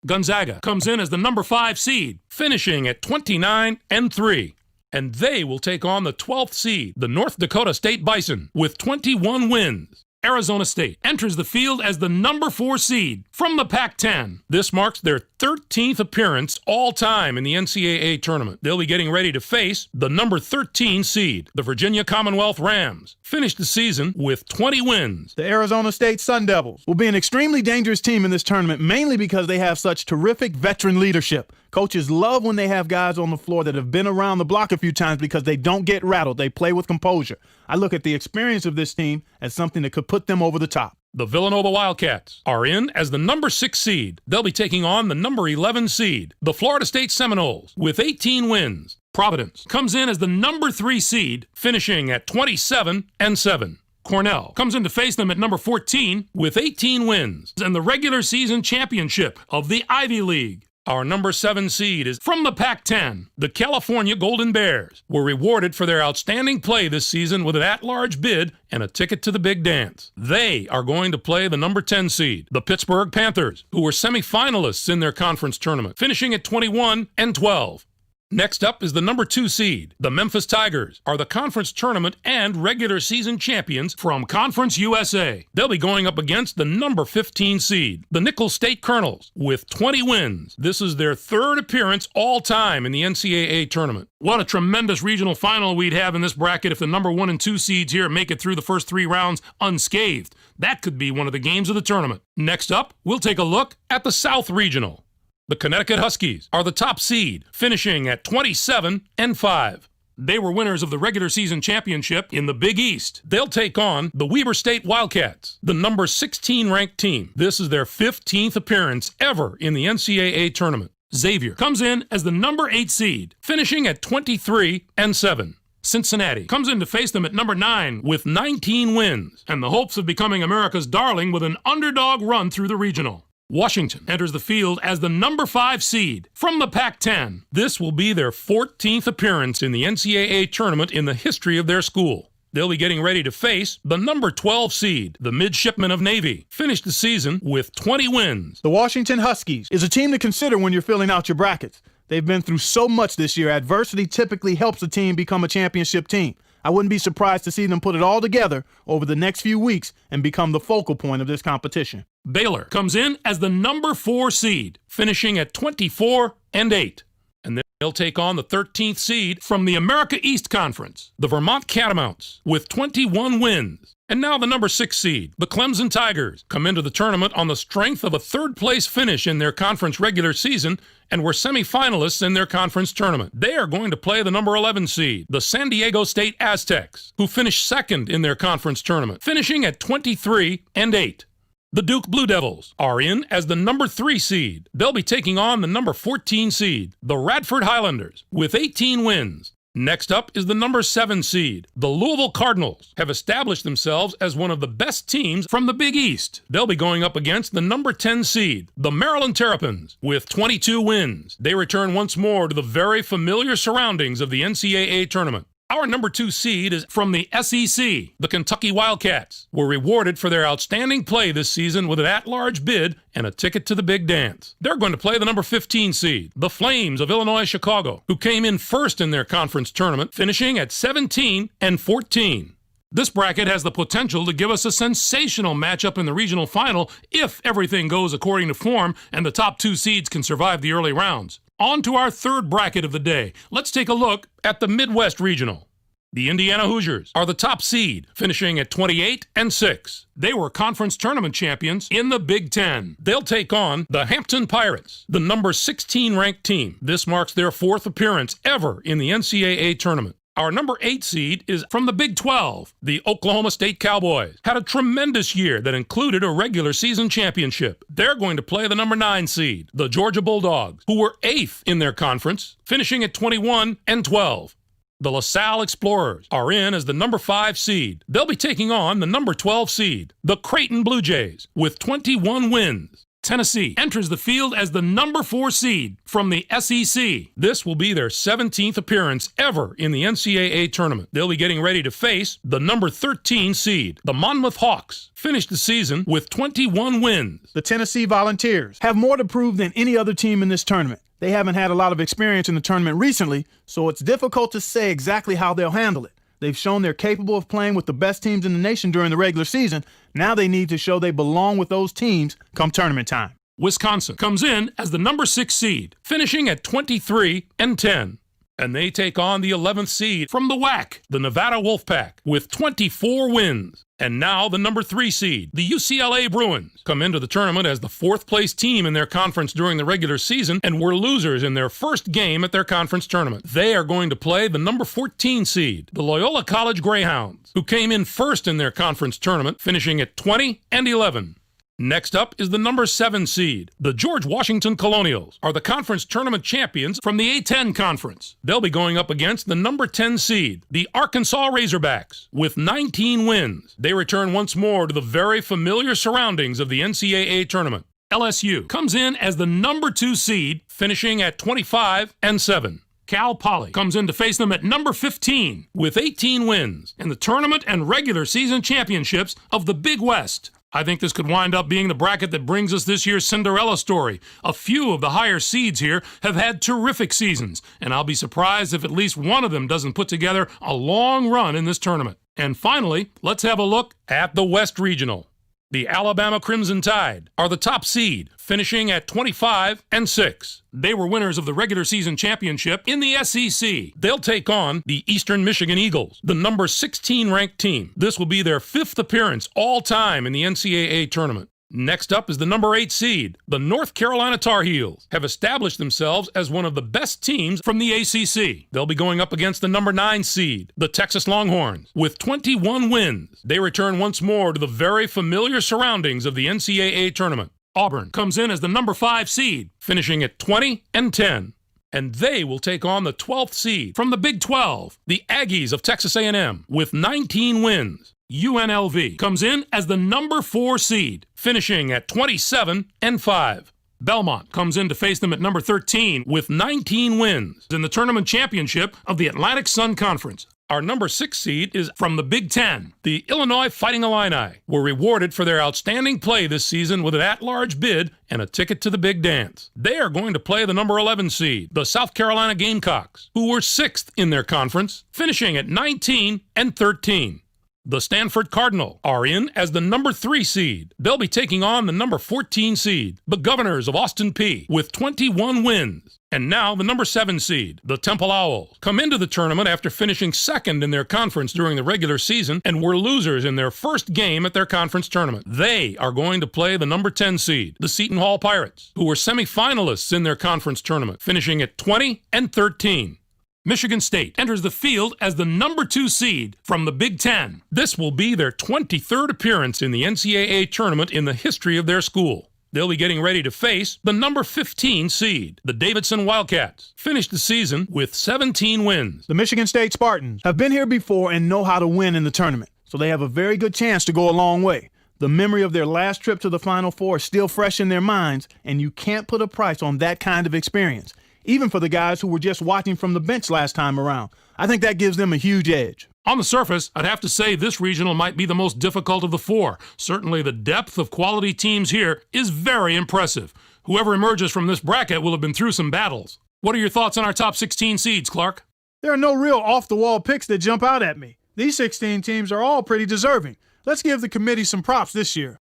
Gonzaga comes in as the number 5 seed, finishing at 29-3. And they will take on the 12th seed, the North Dakota State Bison, with 21 wins. Arizona State enters the field as the number 4 seed from the Pac-10. This marks their 13th appearance all-time in the NCAA tournament. They'll be getting ready to face the number 13 seed, the Virginia Commonwealth Rams. Finished the season with 20 wins. The Arizona State Sun Devils will be an extremely dangerous team in this tournament, mainly because they have such terrific veteran leadership. Coaches love when they have guys on the floor that have been around the block a few times because they don't get rattled. They play with composure. I look at the experience of this team as something that could put them over the top. The Villanova Wildcats are in as the number 6 seed. They'll be taking on the number 11 seed, the Florida State Seminoles, with 18 wins. Providence comes in as the number 3 seed, finishing at 27-7. Cornell comes in to face them at number 14 with 18 wins and the regular season championship of the Ivy League. Our number 7 seed is from the Pac-10. The California Golden Bears were rewarded for their outstanding play this season with an at-large bid and a ticket to the big dance. They are going to play the number 10 seed, the Pittsburgh Panthers, who were semifinalists in their conference tournament, finishing at 21-12. Next up is the number 2 seed. The Memphis Tigers are the conference tournament and regular season champions from Conference USA. They'll be going up against the number 15 seed, the Nicholls State Colonels, with 20 wins. This is their 3rd appearance all-time in the NCAA tournament. What a tremendous regional final we'd have in this bracket if the number 1 and 2 seeds here make it through the first 3 rounds unscathed. That could be one of the games of the tournament. Next up, we'll take a look at the South Regional. The Connecticut Huskies are the top seed, finishing at 27-5. They were winners of the regular season championship in the Big East. They'll take on the Weber State Wildcats, the number 16 ranked team. This is their 15th appearance ever in the NCAA tournament. Xavier comes in as the number 8 seed, finishing at 23-7. Cincinnati comes in to face them at number 9 with 19 wins, and the hopes of becoming America's darling with an underdog run through the regional. Washington enters the field as the number 5 seed from the Pac-10. This will be their 14th appearance in the NCAA tournament in the history of their school. They'll be getting ready to face the number 12 seed, the Midshipmen of Navy. Finished the season with 20 wins. The Washington Huskies is a team to consider when you're filling out your brackets. They've been through so much this year. Adversity typically helps a team become a championship team. I wouldn't be surprised to see them put it all together over the next few weeks and become the focal point of this competition. Baylor comes in as the number 4 seed, finishing at 24-8. And they'll take on the 13th seed from the America East Conference, the Vermont Catamounts, with 21 wins. And now the number 6 seed, the Clemson Tigers, come into the tournament on the strength of a 3rd-place finish in their conference regular season and were semifinalists in their conference tournament. They are going to play the number 11 seed, the San Diego State Aztecs, who finished 2nd in their conference tournament, finishing at 23-8. The Duke Blue Devils are in as the number 3 seed. They'll be taking on the number 14 seed, the Radford Highlanders, with 18 wins. Next up is the number 7 seed. The Louisville Cardinals have established themselves as one of the best teams from the Big East. They'll be going up against the number 10 seed, the Maryland Terrapins, with 22 wins. They return once more to the very familiar surroundings of the NCAA tournament. Our number 2 seed is from the SEC. The Kentucky Wildcats were rewarded for their outstanding play this season with an at-large bid and a ticket to the big dance. They're going to play the number 15 seed, the Flames of Illinois Chicago, who came in first in their conference tournament, finishing at 17-14. This bracket has the potential to give us a sensational matchup in the regional final if everything goes according to form and the top 2 seeds can survive the early rounds. On to our third bracket of the day. Let's take a look at the Midwest Regional. The Indiana Hoosiers are the top seed, finishing at 28-6. They were conference tournament champions in the Big Ten. They'll take on the Hampton Pirates, the number 16 ranked team. This marks their 4th appearance ever in the NCAA tournament. Our number 8 seed is from the Big 12. The Oklahoma State Cowboys had a tremendous year that included a regular season championship. They're going to play the number 9 seed, the Georgia Bulldogs, who were 8th in their conference, finishing at 21-12. The LaSalle Explorers are in as the number 5 seed. They'll be taking on the number 12 seed, the Creighton Blue Jays, with 21 wins. Tennessee enters the field as the number 4 seed from the SEC. This will be their 17th appearance ever in the NCAA tournament. They'll be getting ready to face the number 13 seed. The Monmouth Hawks finished the season with 21 wins. The Tennessee Volunteers have more to prove than any other team in this tournament. They haven't had a lot of experience in the tournament recently, so it's difficult to say exactly how they'll handle it. They've shown they're capable of playing with the best teams in the nation during the regular season. Now they need to show they belong with those teams come tournament time. Wisconsin comes in as the number 6 seed, finishing at 23-10. And they take on the 11th seed from the WAC, the Nevada Wolfpack, with 24 wins. And now the number 3 seed, the UCLA Bruins, come into the tournament as the 4th place team in their conference during the regular season and were losers in their first game at their conference tournament. They are going to play the number 14 seed, the Loyola College Greyhounds, who came in first in their conference tournament, finishing at 20-11. Next up is the number 7 seed. The George Washington Colonials are the conference tournament champions from the A-10 conference. They'll be going up against the number 10 seed, the Arkansas Razorbacks, with 19 wins. They return once more to the very familiar surroundings of the NCAA tournament. LSU comes in as the number 2 seed, finishing at 25-7. Cal Poly comes in to face them at number 15 with 18 wins in the tournament and regular season championships of the Big West. I think this could wind up being the bracket that brings us this year's Cinderella story. A few of the higher seeds here have had terrific seasons, and I'll be surprised if at least one of them doesn't put together a long run in this tournament. And finally, let's have a look at the West Regional. The Alabama Crimson Tide are the top seed, finishing at 25-6. They were winners of the regular season championship in the SEC. They'll take on the Eastern Michigan Eagles, the number 16 ranked team. This will be their 5th appearance all time in the NCAA tournament. Next up is the number 8 seed. The North Carolina Tar Heels have established themselves as one of the best teams from the ACC. They'll be going up against the number 9 seed, the Texas Longhorns, with 21 wins. They return once more to the very familiar surroundings of the NCAA tournament. Auburn comes in as the number 5 seed, finishing at 20-10. And they will take on the 12th seed from the Big 12, the Aggies of Texas A&M, with 19 wins. UNLV comes in as the number 4 seed, finishing at 27-5. Belmont comes in to face them at number 13 with 19 wins in the tournament championship of the Atlantic Sun Conference. Our number 6 seed is from the Big Ten. The Illinois Fighting Illini were rewarded for their outstanding play this season with an at-large bid and a ticket to the big dance. They are going to play the number 11 seed, the South Carolina Gamecocks, who were 6th in their conference, finishing at 19-13. The Stanford Cardinal are in as the number 3 seed. They'll be taking on the number 14 seed, the Governors of Austin Peay, with 21 wins. And now the number 7 seed, the Temple Owls, come into the tournament after finishing 2nd in their conference during the regular season and were losers in their first game at their conference tournament. They are going to play the number 10 seed, the Seton Hall Pirates, who were semifinalists in their conference tournament, finishing at 20-13. Michigan State enters the field as the number 2 seed from the Big Ten. This will be their 23rd appearance in the NCAA tournament in the history of their school. They'll be getting ready to face the number 15 seed, the Davidson Wildcats. Finished the season with 17 wins. The Michigan State Spartans have been here before and know how to win in the tournament, so they have a very good chance to go a long way. The memory of their last trip to the Final Four is still fresh in their minds, and you can't put a price on that kind of experience, even for the guys who were just watching from the bench last time around. I think that gives them a huge edge. On the surface, I'd have to say this regional might be the most difficult of the four. Certainly the depth of quality teams here is very impressive. Whoever emerges from this bracket will have been through some battles. What are your thoughts on our top 16 seeds, Clark? There are no real off-the-wall picks that jump out at me. These 16 teams are all pretty deserving. Let's give the committee some props this year.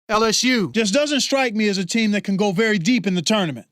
LSU just doesn't strike me as a team that can go very deep in the tournament.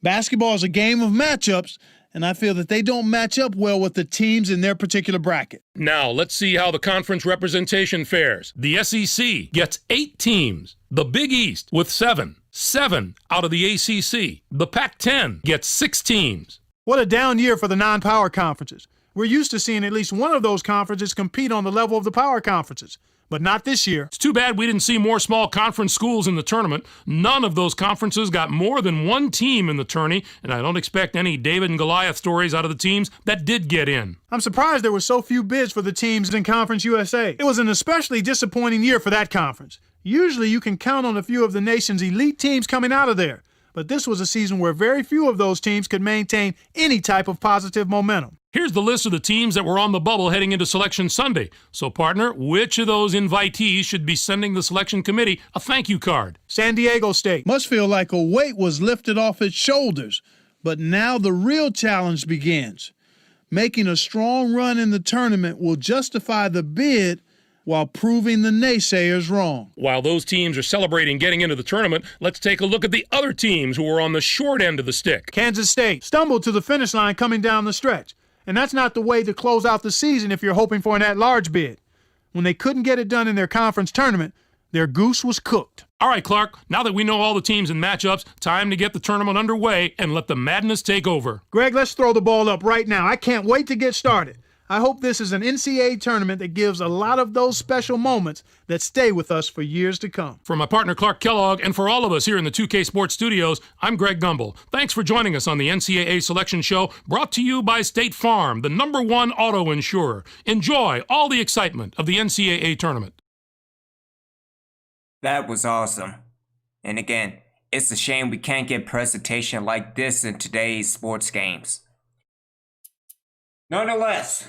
Basketball is a game of matchups, and I feel that they don't match up well with the teams in their particular bracket. Now, let's see how the conference representation fares. The SEC gets 8 teams. The Big East with 7. 7 out of the ACC. The Pac-10 gets 6 teams. What a down year for the non-power conferences. We're used to seeing at least one of those conferences compete on the level of the power conferences, but not this year. It's too bad we didn't see more small conference schools in the tournament. None of those conferences got more than one team in the tourney, and I don't expect any David and Goliath stories out of the teams that did get in. I'm surprised there were so few bids for the teams in Conference USA. It was an especially disappointing year for that conference. Usually you can count on a few of the nation's elite teams coming out of there, but this was a season where very few of those teams could maintain any type of positive momentum. Here's the list of the teams that were on the bubble heading into Selection Sunday. So, partner, which of those invitees should be sending the selection committee a thank you card? San Diego State must feel like a weight was lifted off its shoulders, but now the real challenge begins. Making a strong run in the tournament will justify the bid while proving the naysayers wrong. While those teams are celebrating getting into the tournament, let's take a look at the other teams who were on the short end of the stick. Kansas State stumbled to the finish line coming down the stretch. And that's not the way to close out the season if you're hoping for an at-large bid. When they couldn't get it done in their conference tournament, their goose was cooked. All right, Clark, now that we know all the teams and matchups, time to get the tournament underway and let the madness take over. Greg, let's throw the ball up right now. I can't wait to get started. I hope this is an NCAA tournament that gives a lot of those special moments that stay with us for years to come. For my partner Clark Kellogg and for all of us here in the 2K Sports Studios, I'm Greg Gumbel. Thanks for joining us on the NCAA Selection Show, brought to you by State Farm, the #1 auto insurer. Enjoy all the excitement of the NCAA tournament. That was awesome. And again, it's a shame we can't get presentation like this in today's sports games. Nonetheless,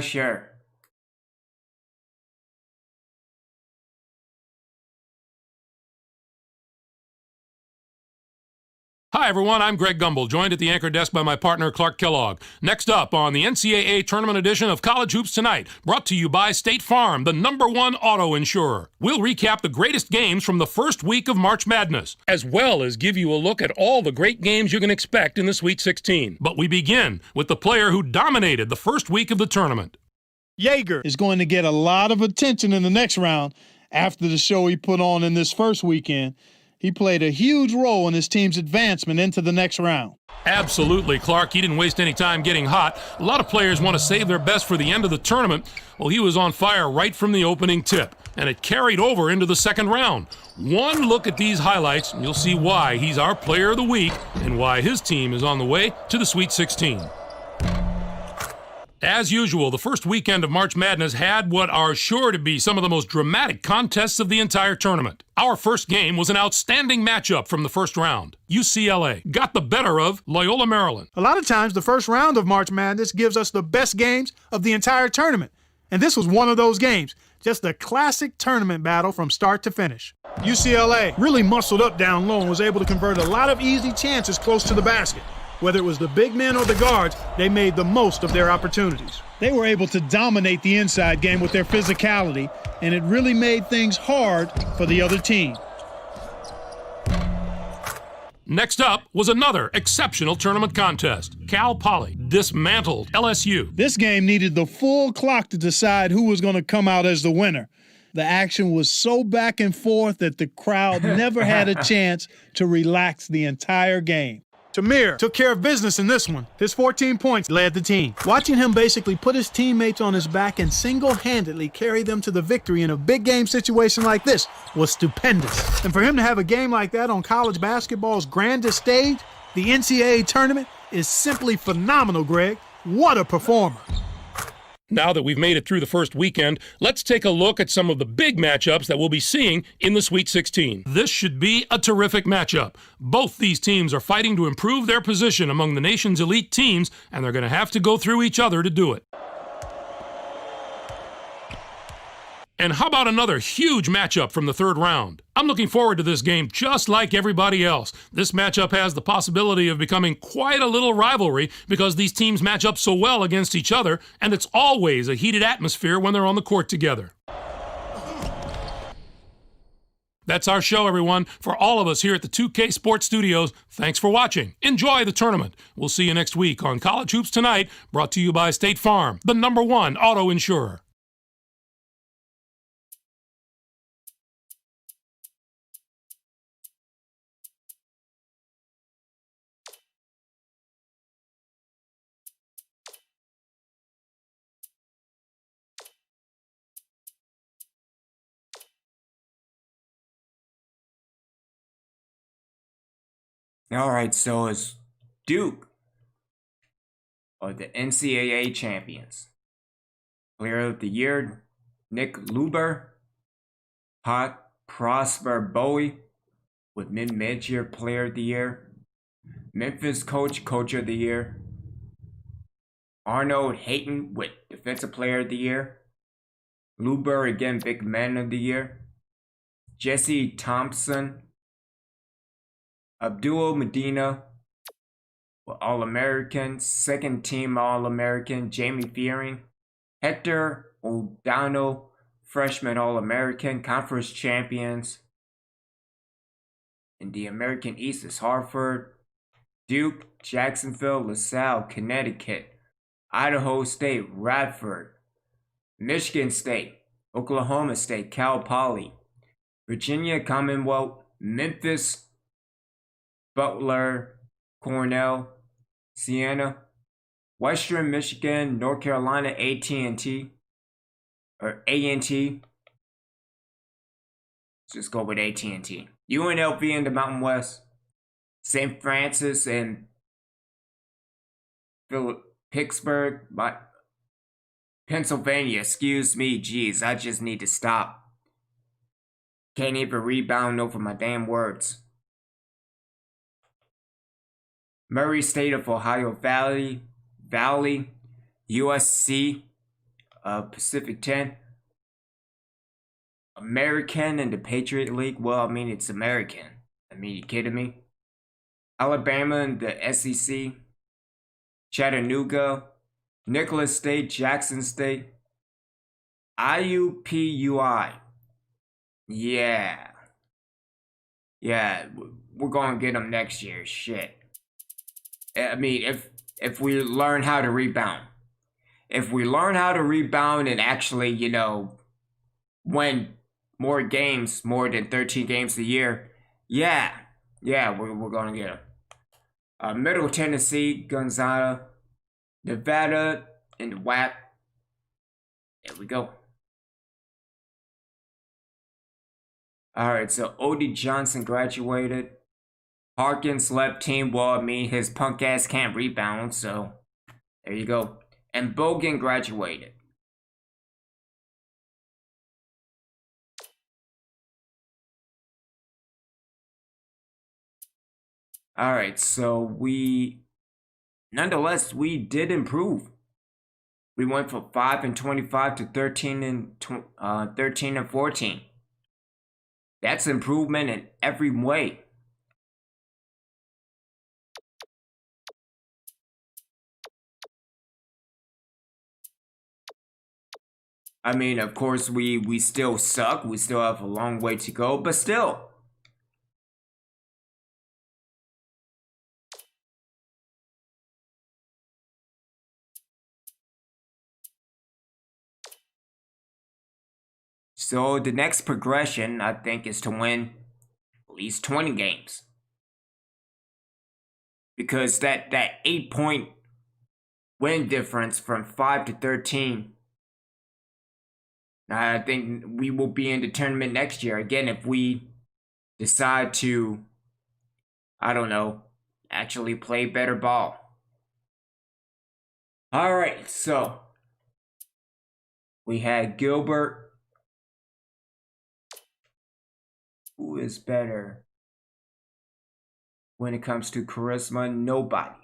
sure. Hi, everyone. I'm Greg Gumbel, joined at the anchor desk by my partner, Clark Kellogg. Next up on the NCAA Tournament edition of College Hoops Tonight, brought to you by State Farm, the #1 auto insurer. We'll recap the greatest games from the first week of March Madness, as well as give you a look at all the great games you can expect in the Sweet 16. But we begin with the player who dominated the first week of the tournament. Jaeger is going to get a lot of attention in the next round after the show he put on in this first weekend. He played a huge role in his team's advancement into the next round. Absolutely, Clark. He didn't waste any time getting hot. A lot of players want to save their best for the end of the tournament. Well, he was on fire right from the opening tip, and it carried over into the second round. One look at these highlights, and you'll see why he's our player of the week and why his team is on the way to the Sweet 16. As usual, the first weekend of March Madness had what are sure to be some of the most dramatic contests of the entire tournament. Our first game was an outstanding matchup from the first round. UCLA got the better of Loyola Maryland. A lot of times, the first round of March Madness gives us the best games of the entire tournament. And this was one of those games. Just a classic tournament battle from start to finish. UCLA really muscled up down low and was able to convert a lot of easy chances close to the basket. Whether it was the big men or the guards, they made the most of their opportunities. They were able to dominate the inside game with their physicality, and it really made things hard for the other team. Next up was another exceptional tournament contest. Cal Poly dismantled LSU. This game needed the full clock to decide who was going to come out as the winner. The action was so back and forth that the crowd never had a chance to relax the entire game. Tamir took care of business in this one. His 14 points led the team. Watching him basically put his teammates on his back and single-handedly carry them to the victory in a big game situation like this was stupendous. And for him to have a game like that on college basketball's grandest stage, the NCAA tournament, is simply phenomenal, Greg. What a performer. Now that we've made it through the first weekend, let's take a look at some of the big matchups that we'll be seeing in the Sweet 16. This should be a terrific matchup. Both these teams are fighting to improve their position among the nation's elite teams, and they're going to have to go through each other to do it. And how about another huge matchup from the third round? I'm looking forward to this game just like everybody else. This matchup has the possibility of becoming quite a little rivalry because these teams match up so well against each other, and it's always a heated atmosphere when they're on the court together. That's our show, everyone. For all of us here at the 2K Sports Studios, thanks for watching. Enjoy the tournament. We'll see you next week on College Hoops Tonight, brought to you by State Farm, the #1 auto insurer. All right, so it's Duke are the NCAA champions. Player of the Year, Nick Luber. Hot Prosper Bowie with Mid-Major Player of the Year. Memphis Coach of the Year. Arnold Hayton with Defensive Player of the Year. Luber again, Big Man of the Year. Jesse Thompson. Abdul Medina, All-American, second team All-American, Jamie Fearing, Hector O'Donnell, freshman All-American, conference champions. In the American East is Hartford, Duke, Jacksonville, LaSalle, Connecticut, Idaho State, Radford, Michigan State, Oklahoma State, Cal Poly, Virginia Commonwealth, Memphis, Butler, Cornell, Siena, Western Michigan, North Carolina, A&T. Let's just go with AT&T. UNLV in the Mountain West, St. Francis and Pittsburgh, Pennsylvania. Excuse me, geez, I just need to stop. Can't even rebound over my damn words. Murray State of Ohio Valley, USC, Pacific 10, American in the Patriot League. Well, I mean, it's American. I mean, you kidding me? Alabama in the SEC, Chattanooga, Nicholas State, Jackson State, IUPUI. Yeah, we're gonna get them next year. Shit. I mean, if we learn how to rebound. If we learn how to rebound and actually, win more games, more than 13 games a year, we're going to get them. Middle Tennessee, Gonzaga, Nevada, and WAP. There we go. All right, so Odie Johnson graduated. Harkins left team. Well, I mean, his punk ass can't rebound, so there you go. And Bogan graduated. All right, so nonetheless, we did improve. We went from 5-25 to 13-14. That's improvement in every way. I mean, of course, we still suck. We still have a long way to go, but still. So the next progression, I think, is to win at least 20 games. Because that 8-point win difference from 5 to 13, I think we will be in the tournament next year. Again, if we decide to, I don't know, actually play better ball. All right, so we had Gilbert. Who is better when it comes to charisma? Nobody.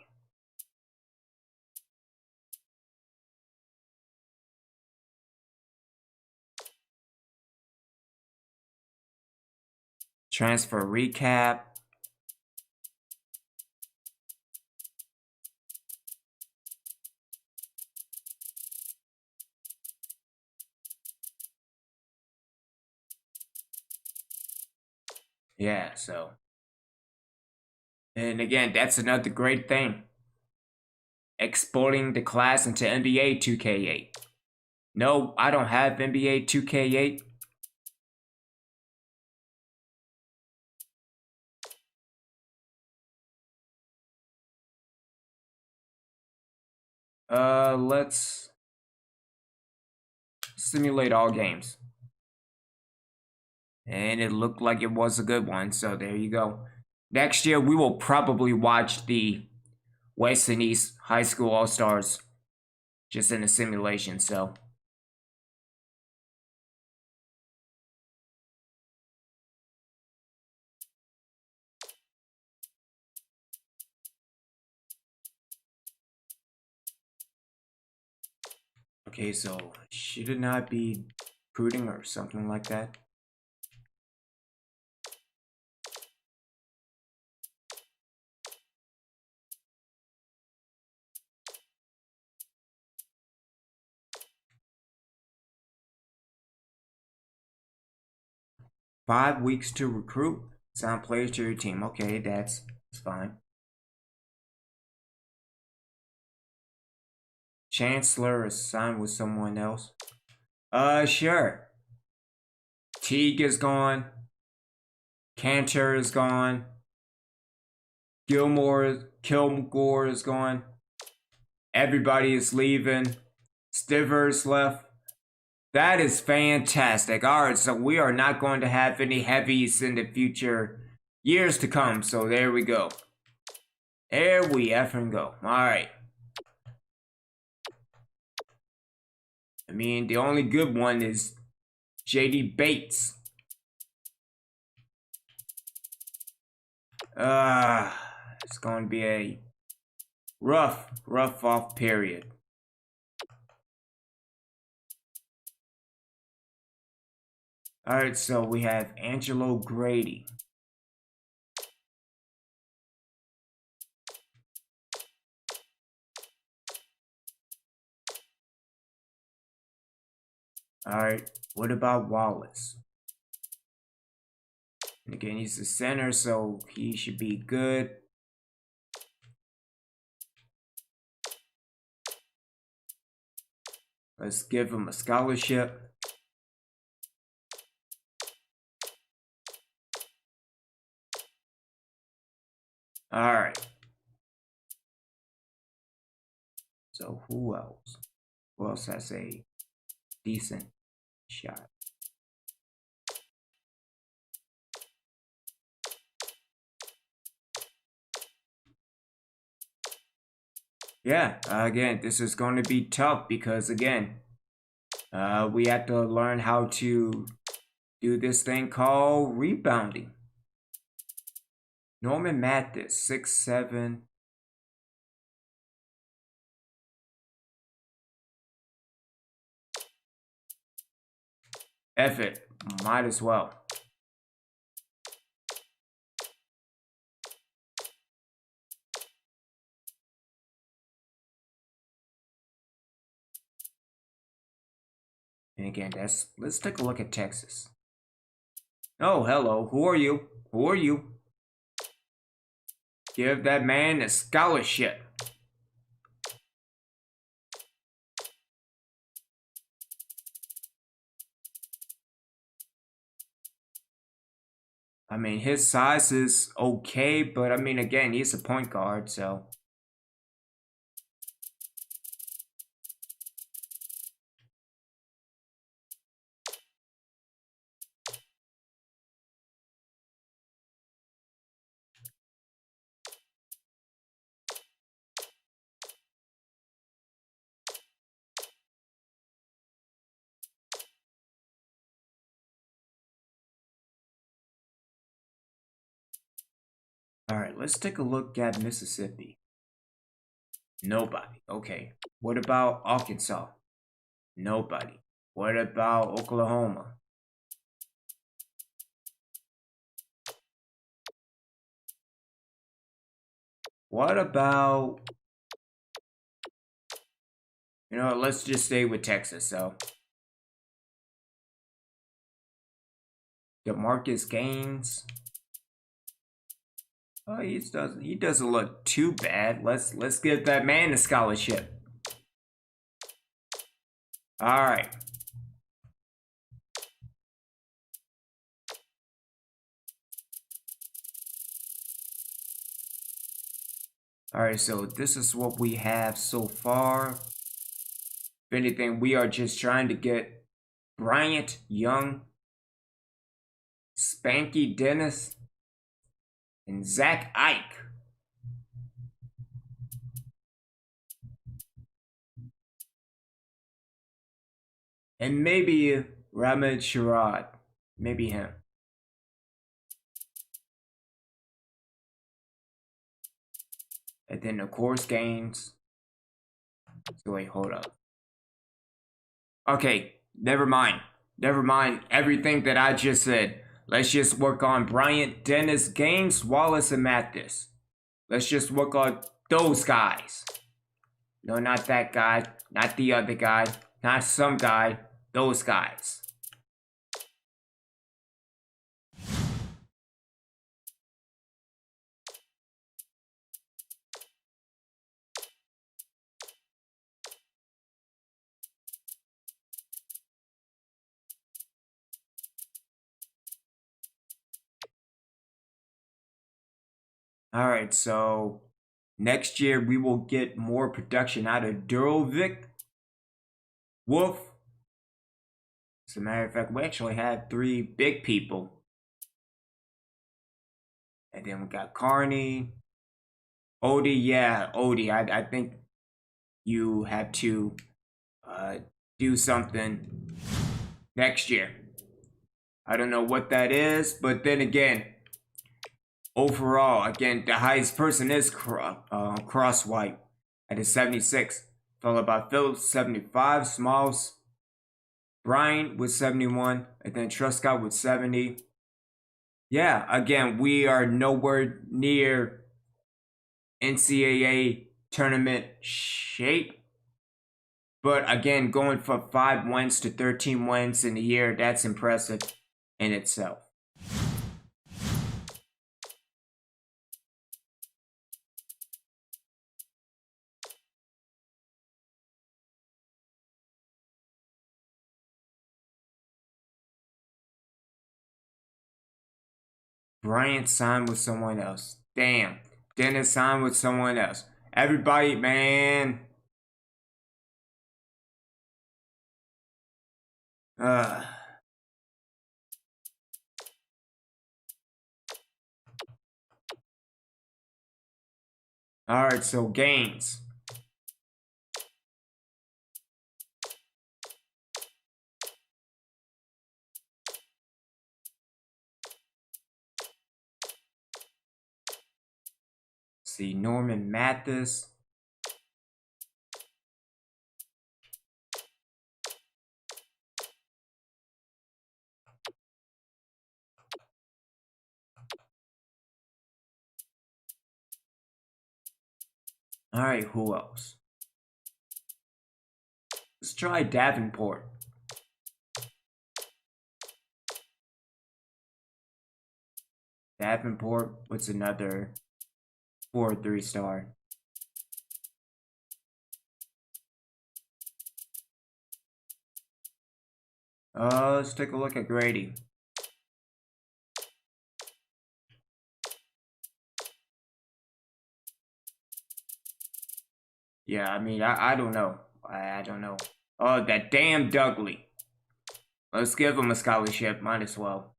Transfer recap. Yeah, so. And again, that's another great thing. Exporting the class into NBA 2K8. No, I don't have NBA 2K8. Let's simulate all games. And it looked like it was a good one, so there you go. Next year, we will probably watch the West and East High School All-Stars just in a simulation, so. Okay, so should it not be recruiting or something like that? Five weeks to recruit. Sign players to your team. Okay, that's fine. Chancellor is signed with someone else. Sure. Teague is gone. Cantor is gone. Kilgore is gone. Everybody is leaving. Stivers left. That is fantastic. All right, so we are not going to have any heavies in the future years to come. So there we go. There we effing go. All right. I mean, the only good one is JD Bates. It's going to be a rough off period. All right, so we have Angelo Grady. All right, what about Wallace? And again, he's the center, so he should be good. Let's give him a scholarship. All right. So who else? Who else has a decent shot? Yeah, again, this is going to be tough because, again, we have to learn how to do this thing called rebounding. Norman Mathis, 6'7". F it, might as well. And again, let's take a look at Texas. Oh, hello. Who are you? Who are you? Give that man a scholarship. I mean, his size is okay, but I mean, again, he's a point guard, so. All right, let's take a look at Mississippi. Nobody. Okay. What about Arkansas? Nobody. What about Oklahoma? What about, let's just stay with Texas, so. DeMarcus Gaines. Oh, he doesn't look too bad. Let's give that man a scholarship. All right. All right, so this is what we have so far. If anything, we are just trying to get Bryant Young, Spanky Dennis, and Zach Ike. And maybe Ramad Sherrod. Maybe him. And then of course Gaines. So wait, hold up. Okay, never mind. Never mind everything that I just said. Let's just work on Bryant, Dennis, Gaines, Wallace, and Mathis. Let's just work on those guys. No, not that guy. Not the other guy. Not some guy. Those guys. All right, so next year we will get more production out of Durovic, Wolf. As a matter of fact, we actually had 3 big people. And then we got Carney, Odie. Yeah, Odie. I think you have to do something next year. I don't know what that is, but then again, overall, again, the highest person is Crosswhite at a 76, followed by Phillips 75, Smalls, Bryant with 71, and then Truscott with 70. Yeah, again, we are nowhere near NCAA tournament shape. But again, going from 5 wins to 13 wins in a year, that's impressive in itself. Bryant signed with someone else. Damn. Dennis signed with someone else. Everybody, man. Alright, so Gaines. See, Norman Mathis. Alright, who else? Let's try Davenport. Davenport, what's another 4 3-star? Let's take a look at Grady. Yeah, I mean, I don't know. I don't know. Oh, that damn Dudley. Let's give him a scholarship, might as well.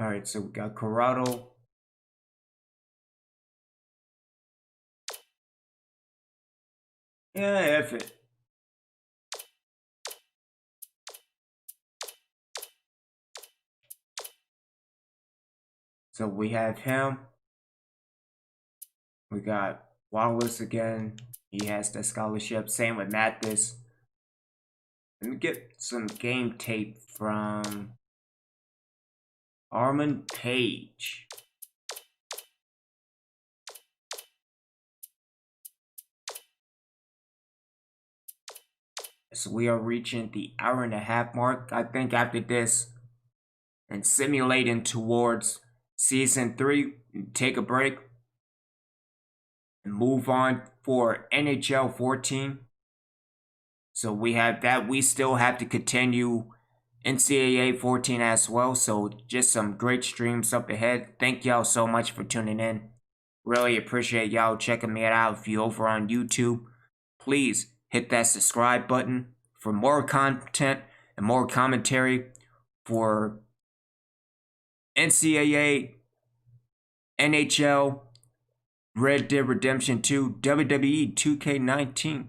Alright, so we got Corrado. Yeah, F it. So we have him. We got Wallace again. He has the scholarship. Same with Mathis. Let me get some game tape from Armand Page. So we are reaching the hour-and-a-half mark, I think, after this. And simulating towards season 3. Take a break. And move on for NHL 14. So we have that. We still have to continue NCAA 14 as well. So just some great streams up ahead. Thank y'all so much for tuning in. Really appreciate y'all checking me out. If you over on YouTube, please hit that subscribe button for more content and more commentary for NCAA, NHL, Red Dead Redemption 2, WWE 2K19,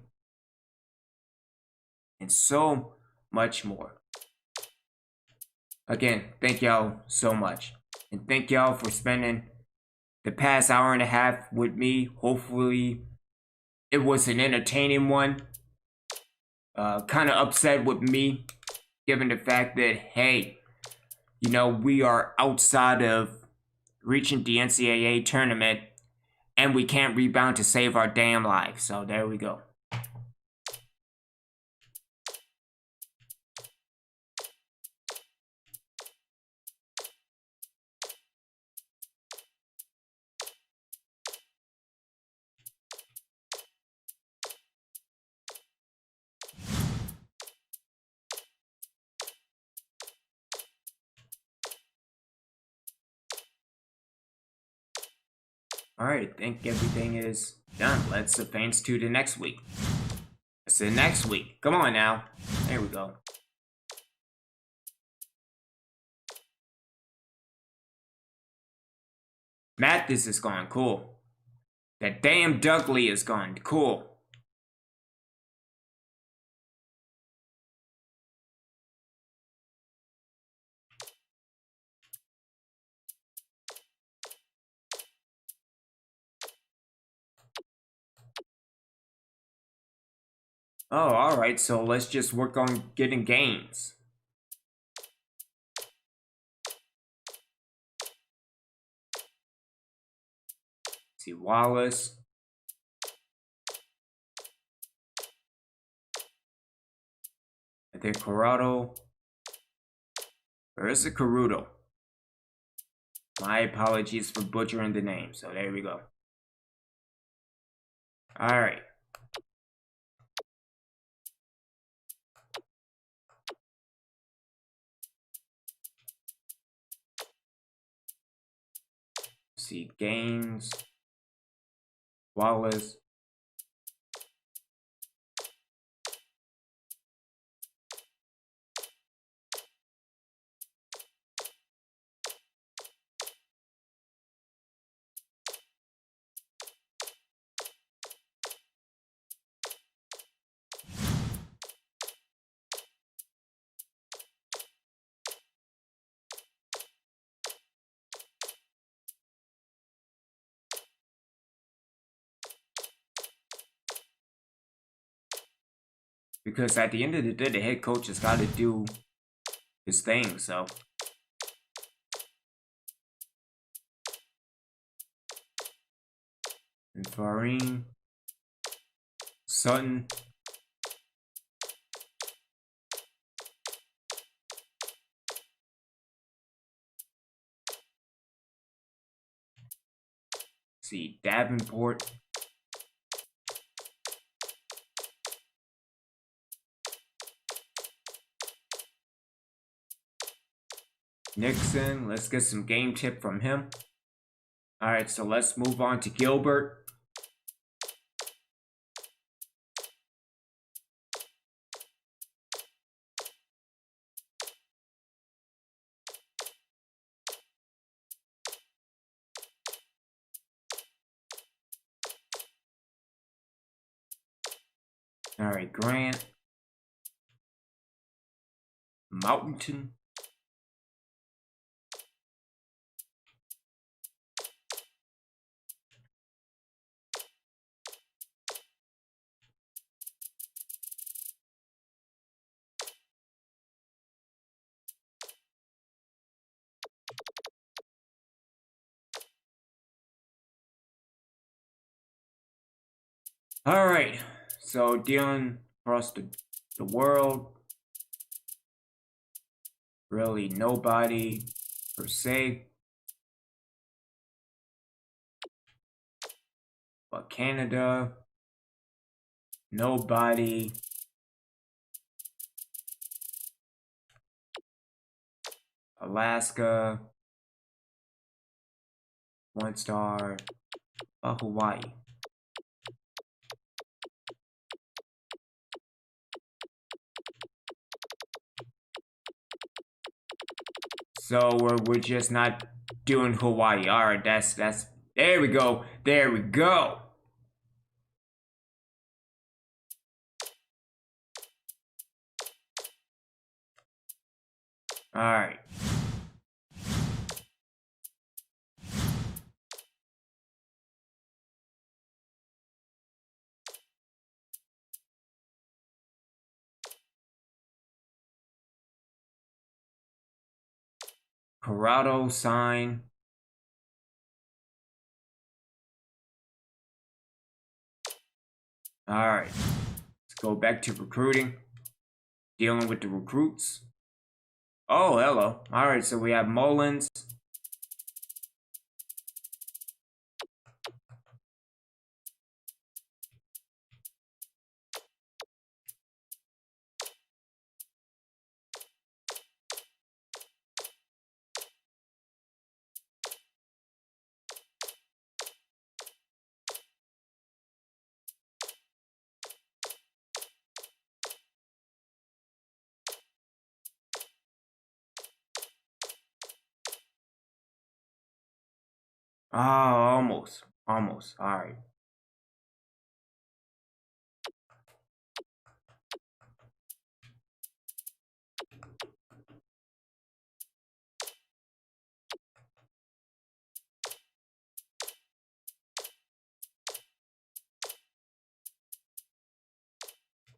and so much more. Again, thank y'all so much. And thank y'all for spending the past hour and a half with me. Hopefully, it was an entertaining one. Kind of upset with me, given the fact that, hey, you know, we are outside of reaching the NCAA tournament, and we can't rebound to save our damn lives. So there we go. Alright, I think everything is done. Let's advance to the next week. It's the next week. Come on now. There we go. Mathis is gone. Cool. That damn Dudley is gone. Cool. Oh, alright, so let's just work on getting gains. See, Wallace. I think Corrado. Or is it Carudo? My apologies for butchering the name, so there we go. Alright. See, games. Wallace. Because at the end of the day, the head coach has got to do his thing, so. And Farine. Sutton. See, Davenport. Nixon, let's get some game tip from him. Alright, so let's move on to Gilbert. Alright, Grant. Mountain. Alright, so dealing across the world. Really nobody per se. But Canada. Nobody. Alaska. 1 star. Hawaii. So we're just not doing Hawaii. Alright, that's there we go. There we go. Alright. Corrado sign. Alright. Let's go back to recruiting. Dealing with the recruits. Oh, hello. Alright, so we have Mullins. Oh, almost. Almost. Alright.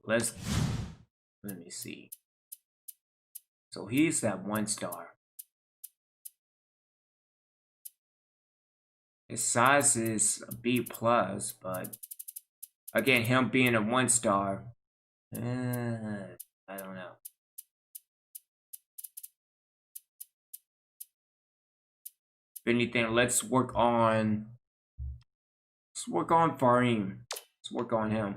Let me see. So he's that 1 star. His size is a B plus, but again, him being a 1 star, I don't know. If anything, let's work on Farim. Let's work on him.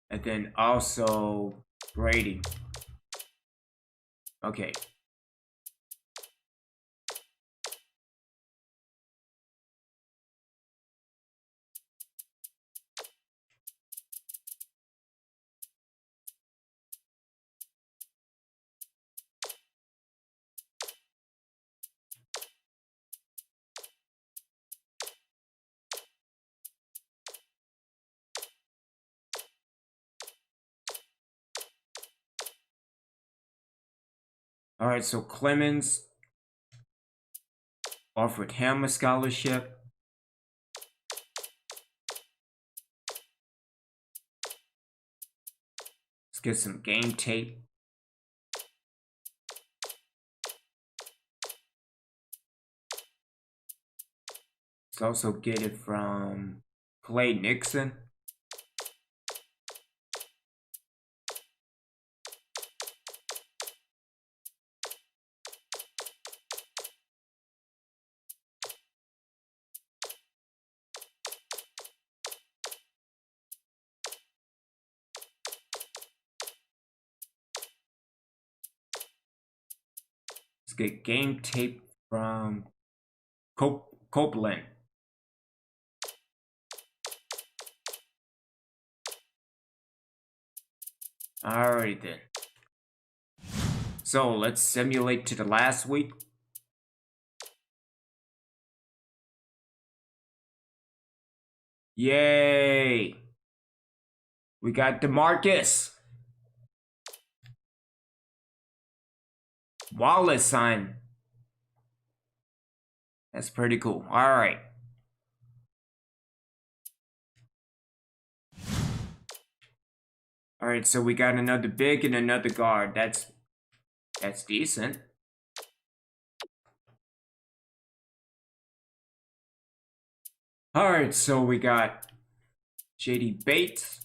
And then also Brady. Okay. All right, so Clemens offered him a scholarship. Let's get some game tape. Let's also get it from Clay Nixon. Let's get game tape from Copeland. Alright then. So let's simulate to the last week. Yay! We got DeMarcus. Wallace signed. That's pretty cool. All right. All right, so we got another big and another guard. That's decent. All right, so we got JD Bates.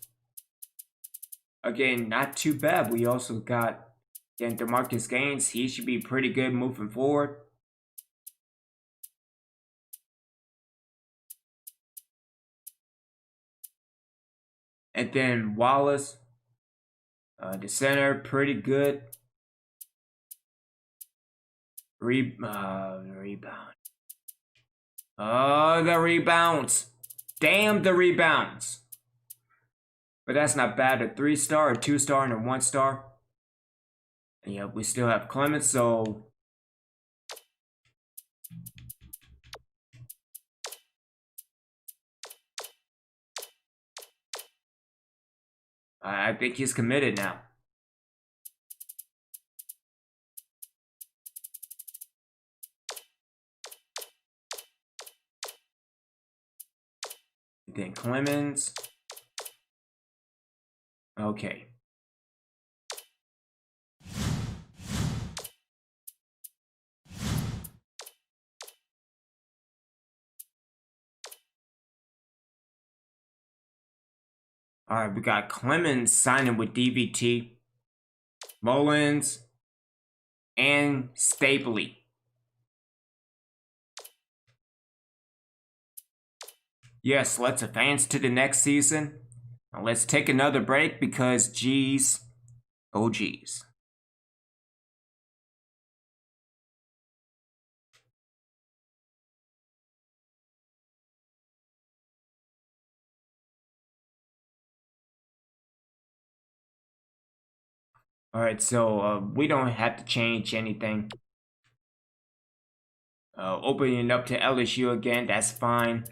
Again, not too bad. We also got DeMarcus Gaines. He should be pretty good moving forward. And then Wallace, the center, pretty good. Rebound. Oh, the rebounds. Damn the rebounds. But that's not bad. A 3-star, a 2-star, and a 1-star. And yeah, we still have Clemens, so... I think he's committed now. Then Clemens. Okay. All right, we got Clemens signing with DVT, Mullins, and Stapley. Yes, let's advance to the next season. Now let's take another break because geez, oh geez. All right, so we don't have to change anything. Opening up to LSU again, that's fine.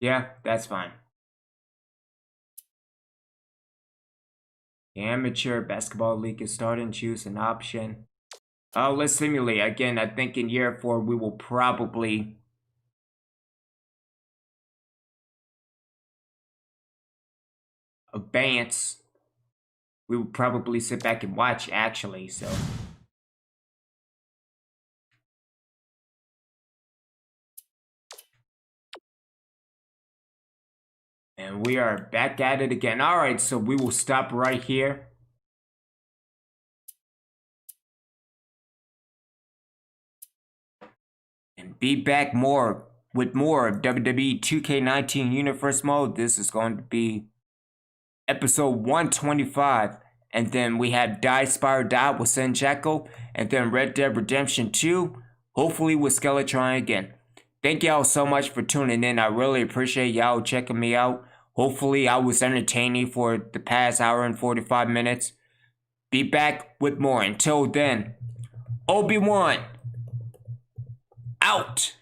Yeah, that's fine. The Amateur Basketball League is starting. Choose an option. Let's simulate. Again, I think in year 4 we will probably... advance. We will probably sit back and watch, actually, so... And we are back at it again. All right, so we will stop right here. And be back with more of WWE 2K19 Universe Mode. This is going to be episode 125. And then we have Die Spire Die with Senjaku. And then Red Dead Redemption 2. Hopefully with Skeletron again. Thank y'all so much for tuning in. I really appreciate y'all checking me out. Hopefully I was entertaining for the past hour and 45 minutes. Be back with more. Until then, Obi-Wan out.